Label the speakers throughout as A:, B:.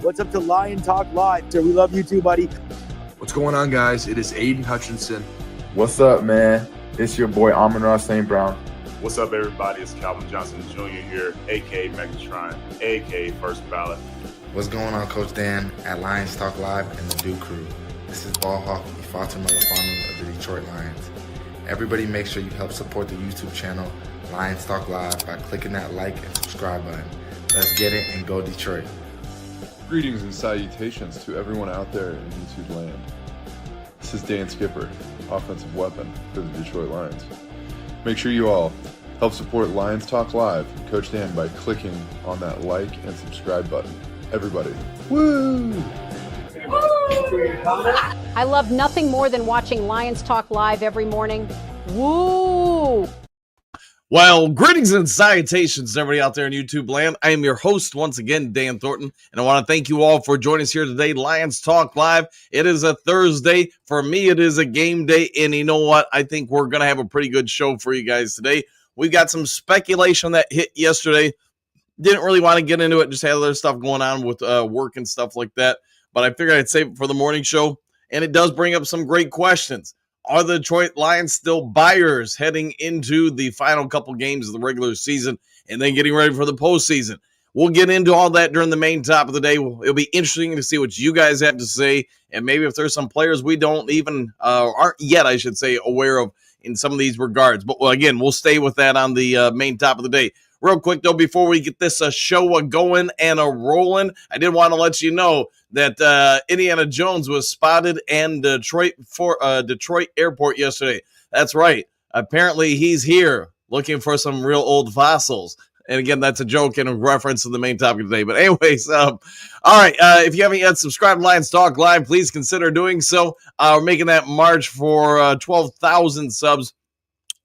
A: What's up to Lion Talk Live? We love you too, buddy.
B: What's going on, guys? It is Aiden Hutchinson.
C: What's up, man? It's your boy Amon-Ra St. Brown.
D: What's up, everybody? It's Calvin Johnson Jr. here, a.k.a. Megatron, a.k.a. First Ballot.
E: What's going on, Coach Dan at Lions Talk Live and the Do Crew. This is Ball Hawk Ifeatu Melifonwu of the Detroit Lions. Everybody make sure you help support the YouTube channel Lions Talk Live by clicking that like and subscribe button. Let's get it and go Detroit.
F: Greetings and salutations to everyone out there in YouTube land. This is Dan Skipper, offensive weapon for the Detroit Lions. Make sure you all help support Lions Talk Live and Coach Dan by clicking on that like and subscribe button. Everybody, woo!
G: I love nothing more than watching Lions Talk Live every morning. Woo!
H: Well, greetings and salutations to everybody out there in YouTube land. I am your host once again, Dan Thornton, and I want to thank you all for joining us here today, Lions Talk Live. It is a Thursday. For me, it is a game day, and you know what? I think we're going to have a pretty good show for you guys today. We got some speculation that hit yesterday. Didn't really want to get into it, just had other stuff going on with work and stuff like that, but I figured I'd save it for the morning show, and it does bring up some great questions. Are the Detroit Lions still buyers heading into the final couple games of the regular season and then getting ready for the postseason? We'll get into all that during the main top of the day. It'll be interesting to see what you guys have to say, and maybe if there's some players we don't even aren't yet, I should say, aware of in some of these regards. But again, we'll stay with that on the main top of the day. Real quick, though, before we get this show going and rolling, I did want to let you know that Indiana Jones was spotted in Detroit Airport yesterday. That's right. Apparently, he's here looking for some real old fossils. And again, that's a joke in reference to the main topic today. But anyways, all right. If you haven't yet subscribed to Lions Talk Live, please consider doing so. We're making that march for 12,000 subs.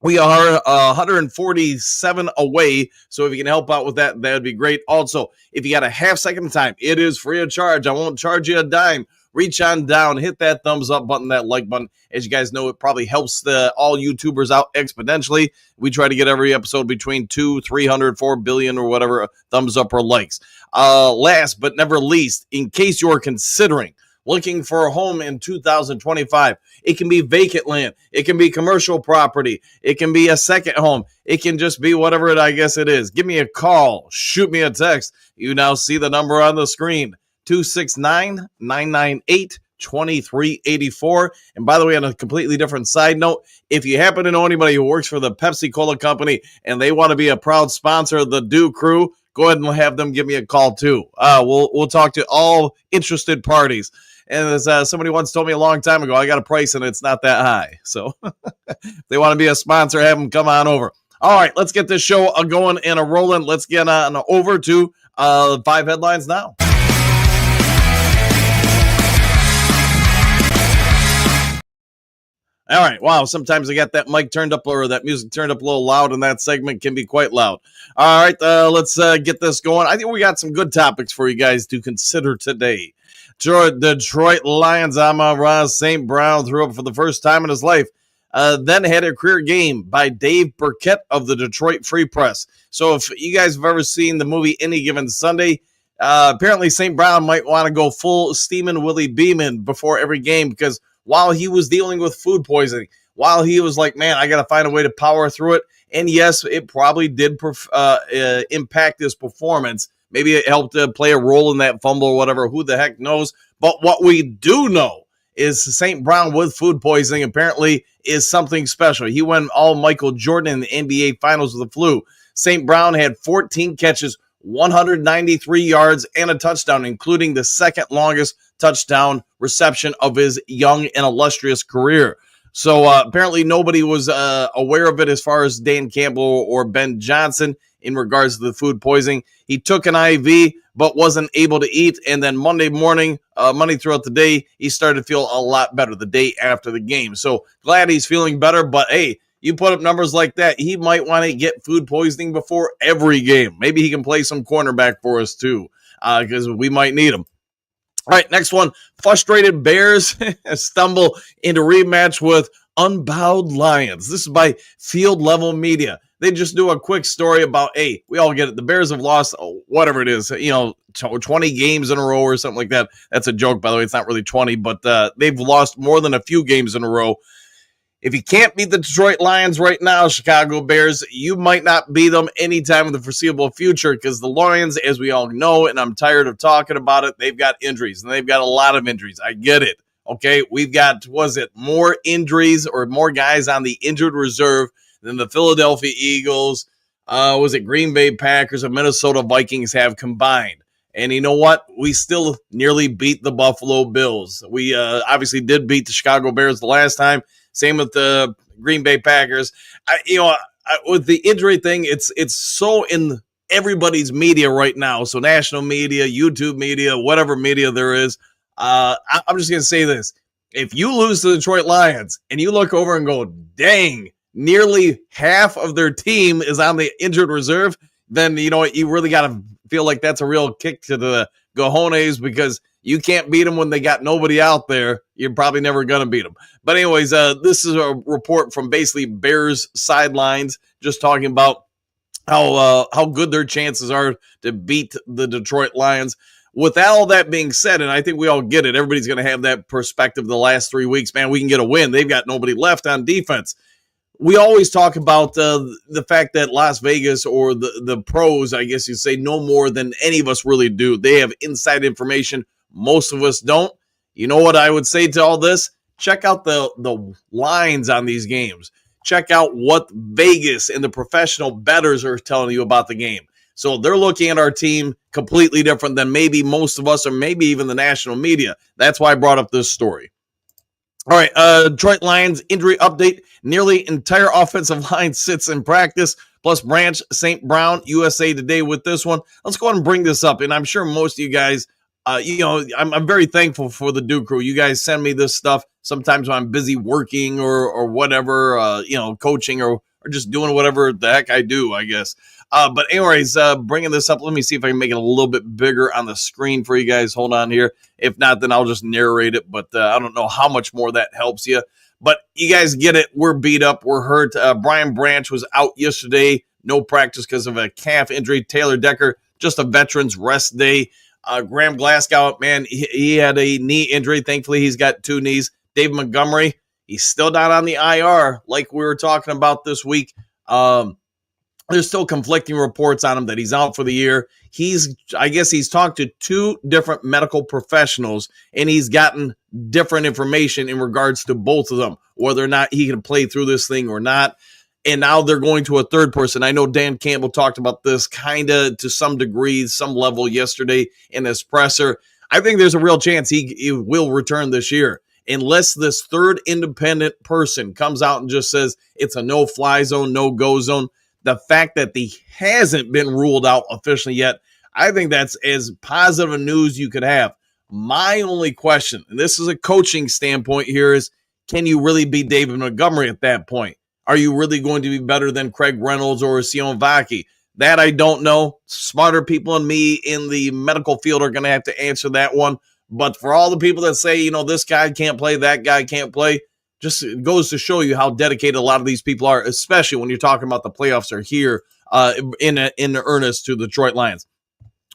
H: We are 147 away, so if you can help out with that, that would be great. Also, if you got a half second of time, it is free of charge. I won't charge you a dime. Reach on down, hit that thumbs up button, that like button. As you guys know, it probably helps all YouTubers out exponentially. We try to get every episode between 200, 300, 4 billion or whatever thumbs up or likes. Last but never least, in case you're considering looking for a home in 2025. It can be vacant land. It can be commercial property. It can be a second home. It can just be whatever I guess it is. Give me a call. Shoot me a text. You now see the number on the screen, 269-998-2384. And by the way, on a completely different side note, if you happen to know anybody who works for the Pepsi-Cola company and they want to be a proud sponsor of the Do Crew, go ahead and have them give me a call too. We'll talk to all interested parties. And as somebody once told me a long time ago, I got a price and it's not that high. So if they want to be a sponsor, have them come on over. All right, let's get this show going and rolling. Let's get on over to 5 headlines now. All right. Wow. Sometimes I got that mic turned up or that music turned up a little loud, and that segment can be quite loud. All right. Let's get this going. I think we got some good topics for you guys to consider today. Detroit Lions Amon-Ra St. Brown threw up for the first time in his life, then had a career game by Dave Burkett of the Detroit Free Press. So if you guys have ever seen the movie Any Given Sunday, apparently St. Brown might want to go full steaming Willie Beeman before every game, because while he was dealing with food poisoning, while he was like, man, I got to find a way to power through it. And yes, it probably did impact his performance. Maybe it helped to play a role in that fumble or whatever. Who the heck knows? But what we do know is St. Brown with food poisoning apparently is something special. He went all Michael Jordan in the NBA Finals with the flu. St. Brown had 14 catches, 193 yards, and a touchdown, including the second longest touchdown reception of his young and illustrious career. So apparently nobody was aware of it as far as Dan Campbell or Ben Johnson in regards to the food poisoning. He took an IV but wasn't able to eat, and then Monday throughout the day, he started to feel a lot better the day after the game. So glad he's feeling better, but hey, you put up numbers like that, he might want to get food poisoning before every game. Maybe he can play some cornerback for us too, because we might need him. All right, next one. Frustrated Bears stumble into rematch with unbowed Lions. This is by Field Level Media. They just do a quick story about, hey, we all get it. The Bears have lost whatever it is, 20 games in a row or something like that. That's a joke, by the way. It's not really 20, but they've lost more than a few games in a row. If you can't beat the Detroit Lions right now, Chicago Bears, you might not beat them anytime in the foreseeable future because the Lions, as we all know, and I'm tired of talking about it, they've got injuries, and they've got a lot of injuries. I get it. Okay, we've got, more injuries or more guys on the injured reserve than the Philadelphia Eagles, Green Bay Packers, and Minnesota Vikings have combined. And you know what? We still nearly beat the Buffalo Bills. We obviously did beat the Chicago Bears the last time. Same with the Green Bay Packers. With the injury thing, it's so in everybody's media right now. So national media, YouTube media, whatever media there is. I'm just going to say this. If you lose to the Detroit Lions and you look over and go, dang, nearly half of their team is on the injured reserve, then you know what? You really got to feel like that's a real kick to the cojones because you can't beat them when they got nobody out there. You're probably never going to beat them. But anyways, this is a report from basically Bears sidelines, just talking about how good their chances are to beat the Detroit Lions. With all that being said, and I think we all get it, everybody's going to have that perspective the last 3 weeks. Man, we can get a win. They've got nobody left on defense. We always talk about the fact that Las Vegas or the pros, I guess you'd say, know more than any of us really do. They have inside information. Most of us don't. You know what I would say to all this? Check out the lines on these games. Check out what Vegas and the professional bettors are telling you about the game. So they're looking at our team completely different than maybe most of us or maybe even the national media. That's why I brought up this story. All right, Detroit Lions injury update. Nearly entire offensive line sits in practice, plus Branch St. Brown, USA Today with this one. Let's go ahead and bring this up, and I'm sure most of you guys, I'm very thankful for the Duke Crew. You guys send me this stuff sometimes when I'm busy working or whatever, coaching or just doing whatever the heck I do, I guess. But anyways, bringing this up, let me see if I can make it a little bit bigger on the screen for you guys. Hold on here. If not, then I'll just narrate it. But I don't know how much more that helps you. But you guys get it. We're beat up. We're hurt. Brian Branch was out yesterday. No practice because of a calf injury. Taylor Decker, just a veteran's rest day. Graham Glasgow, man, he had a knee injury. Thankfully, he's got 2 knees. Dave Montgomery, he's still not on the IR like we were talking about this week. There's still conflicting reports on him that he's out for the year. I guess he's talked to 2 different medical professionals, and he's gotten different information in regards to both of them, whether or not he can play through this thing or not. And now they're going to a third person. I know Dan Campbell talked about this kind of to some degree, some level yesterday in his presser. I think there's a real chance he will return this year, unless this third independent person comes out and just says it's a no-fly zone, no-go zone. The fact that he hasn't been ruled out officially yet, I think that's as positive a news you could have. My only question, and this is a coaching standpoint here, is can you really beat David Montgomery at that point? Are you really going to be better than Craig Reynolds or Sion Vaki? That I don't know. Smarter people than me in the medical field are going to have to answer that one. But for all the people that say, this guy can't play, that guy can't play, just goes to show you how dedicated a lot of these people are, especially when you're talking about the playoffs are here in earnest to the Detroit Lions.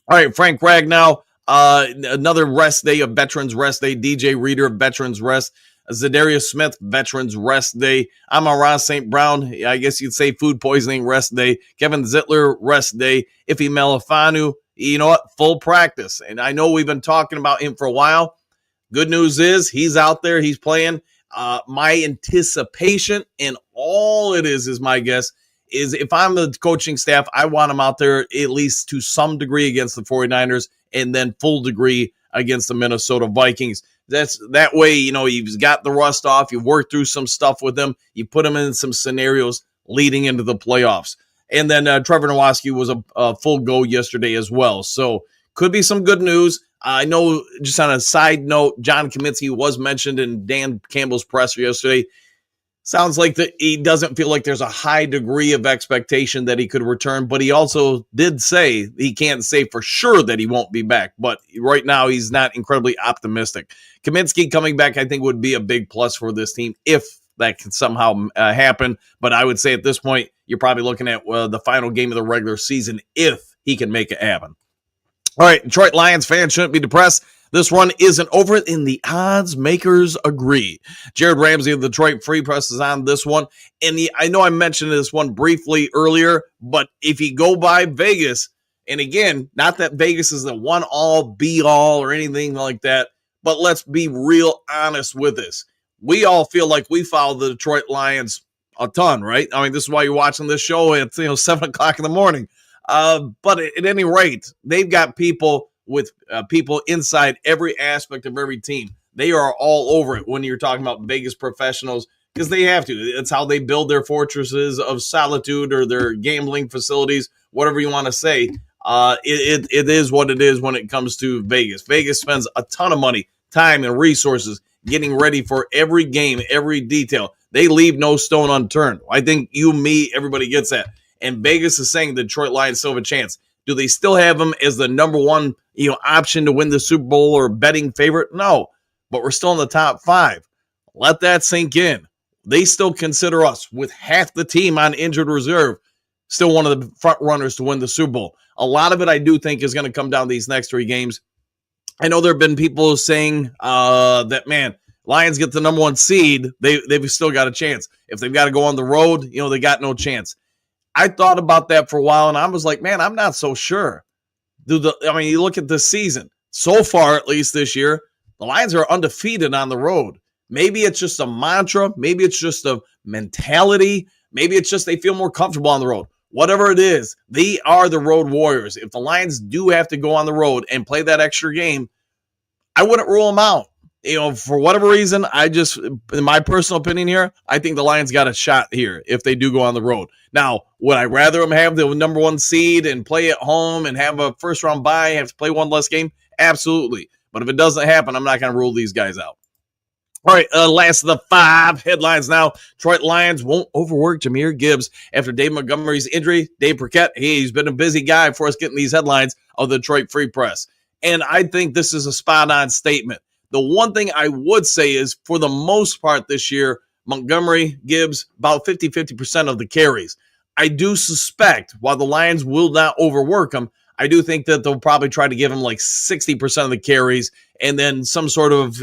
H: All right, Frank Ragnow, another rest day, of Veterans Rest Day. DJ Reader of Veterans Rest. Zadarius Smith, Veterans Rest Day. Amon-Ra St. Brown, I guess you'd say food poisoning rest day. Kevin Zittler, rest day. Ife Melifanu, you know what? Full practice. And I know we've been talking about him for a while. Good news is he's out there. He's playing. My anticipation, and all it is my guess, is if I'm the coaching staff, I want him out there at least to some degree against the 49ers and then full degree against the Minnesota Vikings. That way, you've got the rust off. You've worked through some stuff with them. You put them in some scenarios leading into the playoffs. And then Trevor Nowatzki was a full go yesterday as well. So could be some good news. I know, just on a side note, John Kaminsky was mentioned in Dan Campbell's presser yesterday. Sounds like that he doesn't feel like there's a high degree of expectation that he could return, but he also did say he can't say for sure that he won't be back. But right now, he's not incredibly optimistic. Kaminsky coming back, I think, would be a big plus for this team if that can somehow happen. But I would say at this point, you're probably looking at the final game of the regular season if he can make it happen. All right, Detroit Lions fans shouldn't be depressed. This run isn't over, and the odds makers agree. Jared Ramsey of the Detroit Free Press is on this one. And I know I mentioned this one briefly earlier, but if you go by Vegas, and again, not that Vegas is the one-all, be-all or anything like that, but let's be real honest with this. We all feel like we follow the Detroit Lions a ton, right? I mean, this is why you're watching this show at 7 o'clock in the morning. But at any rate, they've got people with people inside every aspect of every team. They are all over it when you're talking about Vegas professionals because they have to. It's how they build their fortresses of solitude or their gambling facilities, whatever you want to say. It is what it is when it comes to Vegas. Vegas spends a ton of money, time, and resources getting ready for every game, every detail. They leave no stone unturned. I think you, me, everybody gets that. And Vegas is saying the Detroit Lions still have a chance. Do they still have them as the number one, option to win the Super Bowl or betting favorite? No, but we're still in the top 5. Let that sink in. They still consider us, with half the team on injured reserve, still one of the front runners to win the Super Bowl. A lot of it, I do think, is going to come down to these next 3 games. I know there have been people saying that, man, Lions get the number 1 seed, they've still got a chance. If they've got to go on the road, they got no chance. I thought about that for a while, and I was like, man, I'm not so sure. You look at this season. So far, at least this year, the Lions are undefeated on the road. Maybe it's just a mantra. Maybe it's just a mentality. Maybe it's just they feel more comfortable on the road. Whatever it is, they are the road warriors. If the Lions do have to go on the road and play that extra game, I wouldn't rule them out. For whatever reason, in my personal opinion here, I think the Lions got a shot here if they do go on the road. Now, would I rather them have the number 1 seed and play at home and have a first-round bye, have to play one less game? Absolutely. But if it doesn't happen, I'm not going to rule these guys out. All right, last of the 5 headlines now. Detroit Lions won't overwork Jahmyr Gibbs after Dave Montgomery's injury. Dave Burkett, he's been a busy guy for us getting these headlines of the Detroit Free Press. And I think this is a spot-on statement. The one thing I would say is, for the most part this year, Montgomery, Gibbs, about 50% of the carries. I do suspect, while the Lions will not overwork them, I do think that they'll probably try to give him like 60% of the carries and then some sort of,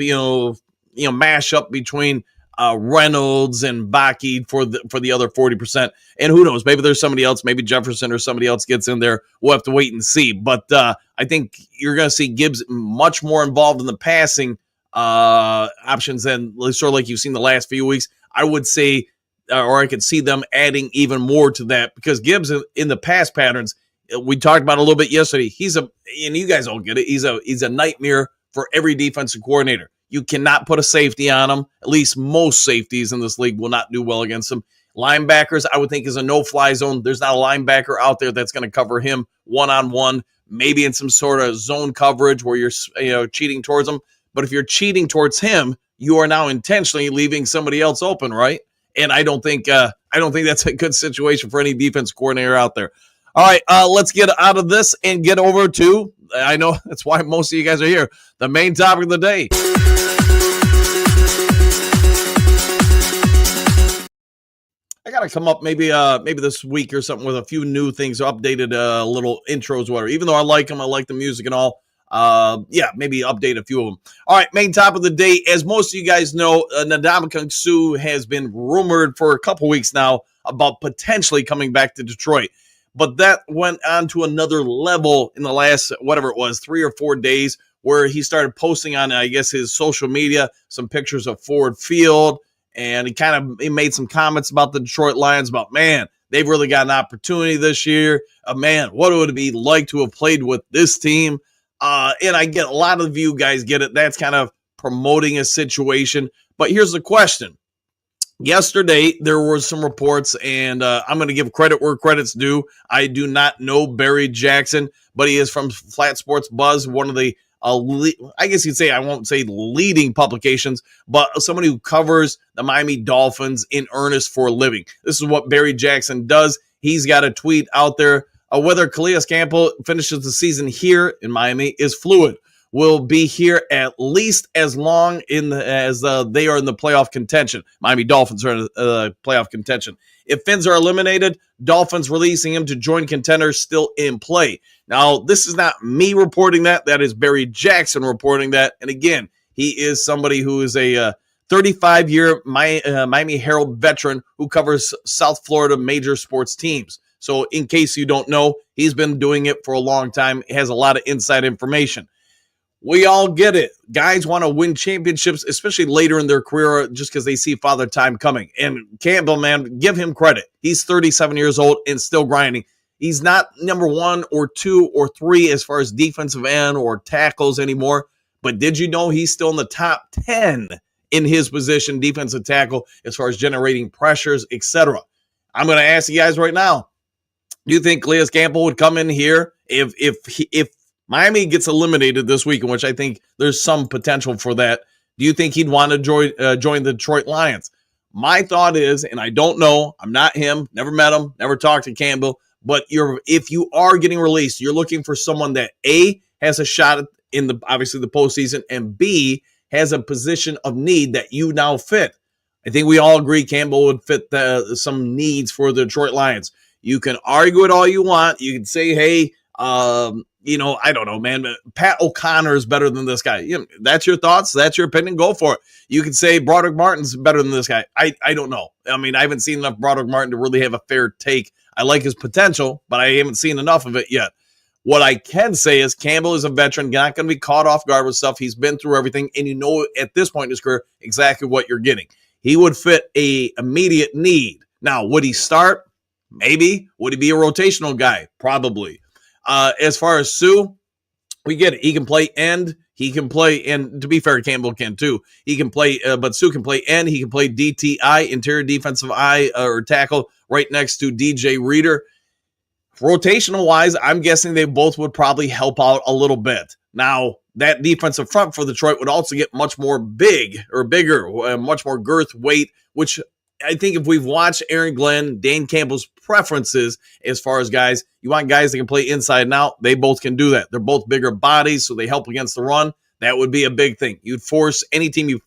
H: mash up between Reynolds and Baki for the other 40%. And who knows, maybe there's somebody else, maybe Jefferson or somebody else gets in there. We'll have to wait and see. But I think you're going to see Gibbs much more involved in the passing options than sort of like you've seen the last few weeks. I would say, or I could see them adding even more to that, because Gibbs in the pass patterns, we talked about a little bit yesterday. And you guys all get it. He's a nightmare for every defensive coordinator. You cannot put a safety on him. At least most safeties in this league will not do well against him. Linebackers, I would think, is a no-fly zone. There's not a linebacker out there that's going to cover him one-on-one, maybe in some sort of zone coverage where you're cheating towards him. But if you're cheating towards him, you are now intentionally leaving somebody else open, right? And I don't think that's a good situation for any defense coordinator out there. All right, let's get out of this and get over to, I know that's why most of you guys are here, the main topic of the day. I got to come up maybe this week or something with a few new things, updated little intros, whatever. Even though I like them, I like the music and all. Maybe update a few of them. All right, main topic of the day. As most of you guys know, Ndamukong Suh has been rumored for a couple weeks now about potentially coming back to Detroit. But that went on to another level in the last, 3 or 4 days, where he started posting on, I guess, his social media, some pictures of Ford Field. And he made some comments about the Detroit Lions about, man, they've really got an opportunity this year. Man, what would it be like to have played with this team? And I get a lot of you guys get it. That's kind of promoting a situation. But here's the question. Yesterday, there were some reports, and I'm going to give credit where credit's due. I do not know Barry Jackson, but he is from Flat Sports Buzz, one of the I guess you'd say, I won't say leading publications, but somebody who covers the Miami Dolphins in earnest for a living. This is what Barry Jackson does. He's got a tweet out there. Whether Calais Campbell finishes the season here in Miami is fluid. Will be here at least as long as they are in the playoff contention. Miami Dolphins are in playoff contention. If Finns are eliminated, Dolphins releasing him to join contenders still in play. Now, this is not me reporting that. That is Barry Jackson reporting that. And again, he is somebody who is a 35-year Miami Herald veteran who covers South Florida major sports teams. So in case you don't know, he's been doing it for a long time. He has a lot of inside information. We all get it. Guys want to win championships, especially later in their career, just because they see Father Time coming. And Campbell, man, give him credit. He's 37 years old and still grinding. He's not number 1 or 2 or 3 as far as defensive end or tackles anymore. But did you know he's still in the top 10 in his position, defensive tackle, as far as generating pressures, etc.? I'm going to ask you guys right now, do you think Calais Campbell would come in here if Miami gets eliminated this week, in which I think there's some potential for that? Do you think he'd want to join the Detroit Lions? My thought is, and I don't know, I'm not him, never met him, never talked to Campbell, but if you are getting released, you're looking for someone that A, has a shot in obviously the postseason, and B, has a position of need that you now fit. I think we all agree Campbell would fit some needs for the Detroit Lions. You can argue it all you want. You can say, hey, I don't know, man. Pat O'Connor is better than this guy. That's your thoughts. That's your opinion. Go for it. You can say Broderick Martin's better than this guy. I don't know. I mean, I haven't seen enough Broderick Martin to really have a fair take. I like his potential, but I haven't seen enough of it yet. What I can say is Campbell is a veteran, not going to be caught off guard with stuff. He's been through everything, and you know at this point in his career exactly what you're getting. He would fit a immediate need. Now, would he start? Maybe. Would he be a rotational guy? Probably. As far as Sue, we get it. He can play end. He can play, and to be fair, Campbell can too. He can play, but Sue can play end. He can play DTI, interior defensive eye or tackle, right next to DJ Reader. Rotational wise, I'm guessing they both would probably help out a little bit. Now, that defensive front for Detroit would also get much more bigger, much more girth, weight, which I think if we've watched Aaron Glenn, Dane Campbell's preferences as far as guys, you want guys that can play inside and out, they both can do that. They're both bigger bodies, so they help against the run. That would be a big thing. You'd force any team you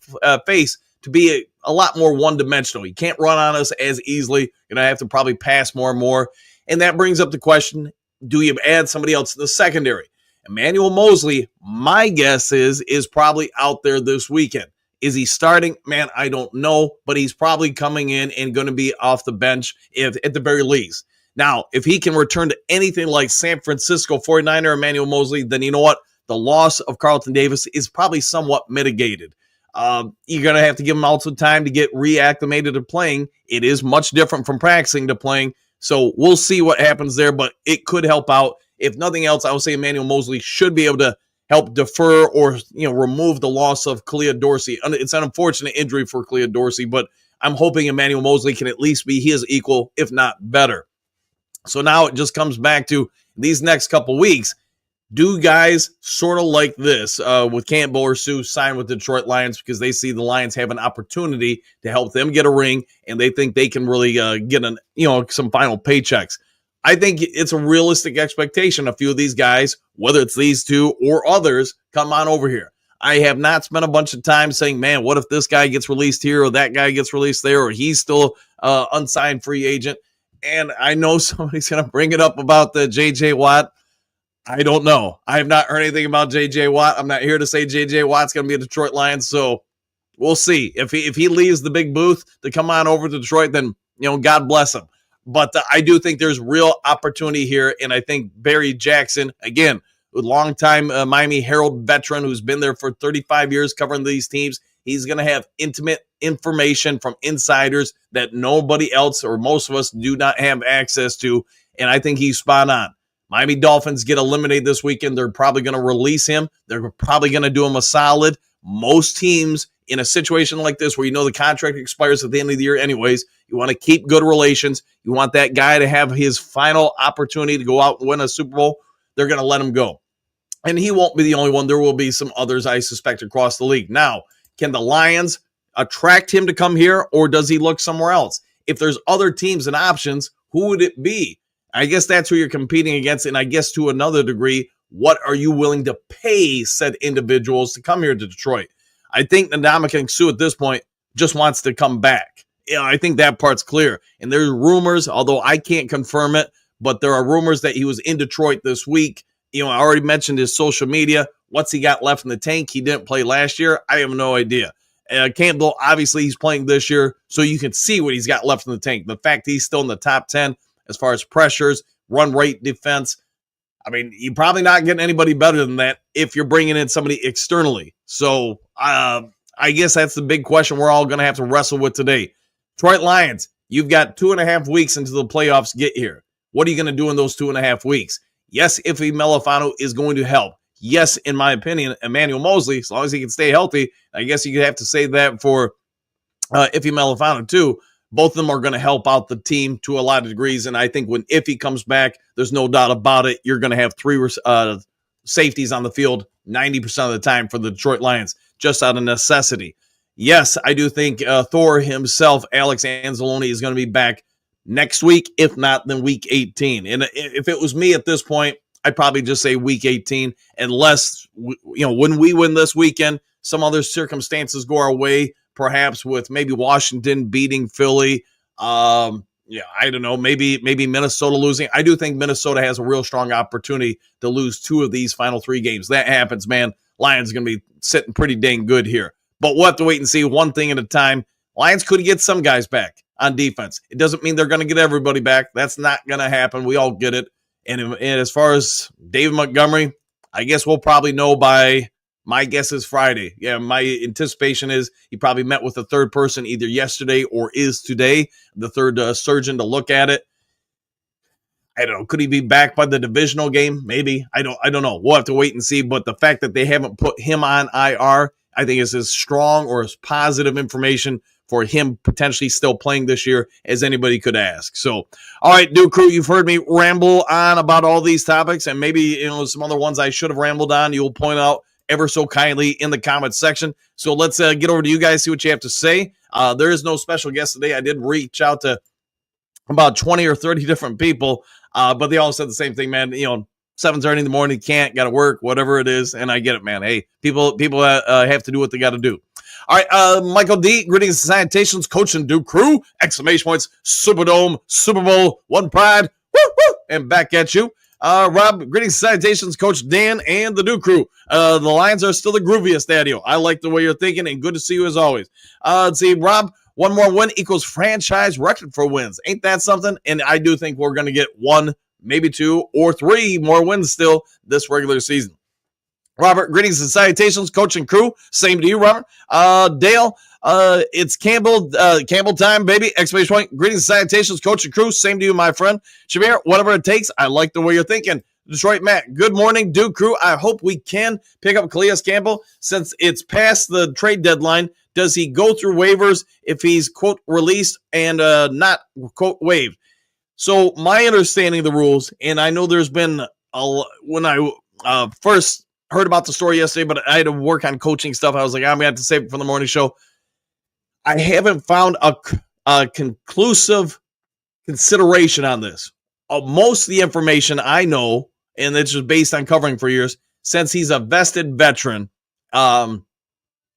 H: face to be a lot more one-dimensional. You can't run on us as easily. You're going to have to probably pass more and more. And that brings up the question, do you add somebody else in the secondary? Emmanuel Mosley, my guess is probably out there this weekend. Is he starting? Man, I don't know, but he's probably coming in and going to be off the bench at the very least. Now, if he can return to anything like San Francisco 49er Emmanuel Mosley, then you know what? The loss of Carlton Davis is probably somewhat mitigated. You're going to have to give him also time to get reacclimated to playing. It is much different from practicing to playing. So we'll see what happens there, but it could help out. If nothing else, I would say Emmanuel Mosley should be able to help defer or remove the loss of Khalil Dorsey. It's an unfortunate injury for Khalil Dorsey, but I'm hoping Emmanuel Mosley can at least be his equal, if not better. So now it just comes back to these next couple weeks. Do guys sort of like this with Campbell or Sue sign with the Detroit Lions because they see the Lions have an opportunity to help them get a ring and they think they can really get some final paychecks? I think it's a realistic expectation. A few of these guys, whether it's these two or others, come on over here. I have not spent a bunch of time saying, man, what if this guy gets released here or that guy gets released there or he's still unsigned free agent? And I know somebody's going to bring it up about the J.J. Watt. I don't know. I have not heard anything about J.J. Watt. I'm not here to say J.J. Watt's going to be a Detroit Lions, so we'll see. If he leaves the big booth to come on over to Detroit, then God bless him. But I do think there's real opportunity here, and I think Barry Jackson, again, a longtime Miami Herald veteran who's been there for 35 years covering these teams, he's going to have intimate information from insiders that nobody else or most of us do not have access to, and I think he's spot on. Miami Dolphins get eliminated this weekend. They're probably going to release him. They're probably going to do him a solid. Most teams in a situation like this where the contract expires at the end of the year anyways, you want to keep good relations. You want that guy to have his final opportunity to go out and win a Super Bowl. They're going to let him go. And he won't be the only one. There will be some others, I suspect, across the league. Now, can the Lions attract him to come here, or does he look somewhere else? If there's other teams and options, who would it be? I guess that's who you're competing against. And I guess to another degree, what are you willing to pay said individuals to come here to Detroit? I think Ndamukong Suh at this point just wants to come back. I think that part's clear. And there's rumors, although I can't confirm it, but there are rumors that he was in Detroit this week. I already mentioned his social media. What's he got left in the tank? He didn't play last year. I have no idea. Campbell, obviously, he's playing this year, so you can see what he's got left in the tank. The fact he's still in the top 10 as far as pressures, run rate, defense. I mean, you're probably not getting anybody better than that if you're bringing in somebody externally. So I guess that's the big question we're all going to have to wrestle with today. Detroit Lions, you've got 2.5 weeks into the playoffs get here. What are you going to do in those 2.5 weeks? Yes, Ife Melifonwu is going to help. Yes, in my opinion, Emmanuel Mosley, as long as he can stay healthy, I guess you could have to say that for Ife Melifonwu too. Both of them are going to help out the team to a lot of degrees, and I think when Ife comes back, there's no doubt about it, you're going to have 3 safeties on the field 90% of the time for the Detroit Lions, just out of necessity. Yes, I do think Thor himself, Alex Anzalone, is going to be back next week, if not, then week 18. And if it was me at this point, I'd probably just say week 18, unless, when we win this weekend, some other circumstances go our way, perhaps with maybe Washington beating Philly. I don't know, maybe Minnesota losing. I do think Minnesota has a real strong opportunity to lose 2 of these final 3 games. That happens, man. Lions going to be sitting pretty dang good here. But we'll have to wait and see one thing at a time. Lions could get some guys back on defense. It doesn't mean they're going to get everybody back. That's not going to happen. We all get it. And as far as David Montgomery, I guess we'll probably know by, my guess is Friday. Yeah, my anticipation is he probably met with the third person either yesterday or is today, the third surgeon to look at it. I don't know. Could he be back by the divisional game? Maybe. I don't know. We'll have to wait and see. But the fact that they haven't put him on IR, I think is as strong or as positive information for him potentially still playing this year as anybody could ask. So, all right, Duke Crew, you've heard me ramble on about all these topics, and maybe some other ones I should have rambled on. You'll point out ever so kindly in the comments section. So let's get over to you guys, see what you have to say. There is no special guest today. I did reach out to about 20 or 30 different people, but they all said the same thing, man. 7:30 in the morning, got to work, whatever it is, and I get it, man. Hey, people have to do what they got to do. All right, Michael D, greetings and salutations, Coach and Duke Crew, exclamation points, Superdome, Super Bowl, One Pride, woo, woo, and back at you. Rob, greetings and salutations, Coach Dan and the Duke Crew. The Lions are still the grooviest, Daddy-O. I like the way you're thinking, and good to see you as always. Let's see, Rob, one more win equals franchise record for wins. Ain't that something? And I do think we're going to get 1, maybe 2, or 3 more wins still this regular season. Robert, greetings and salutations, Coach and Crew. Same to you, Robert. Dale, it's Campbell time, baby. Exclamation point. Greetings and salutations, Coach and Crew. Same to you, my friend. Shabir, whatever it takes. I like the way you're thinking. Detroit Matt, good morning, Duke Crew. I hope we can pick up Calais Campbell since it's past the trade deadline. Does he go through waivers if he's, quote, released and not, quote, waived? So my understanding of the rules, and I know there's been, when I first heard about the story yesterday, but I had to work on coaching stuff. I was like, I'm going to have to save it for the morning show. I haven't found a conclusive consideration on this. Most of the information I know, and it's just based on covering for years, since he's a vested veteran,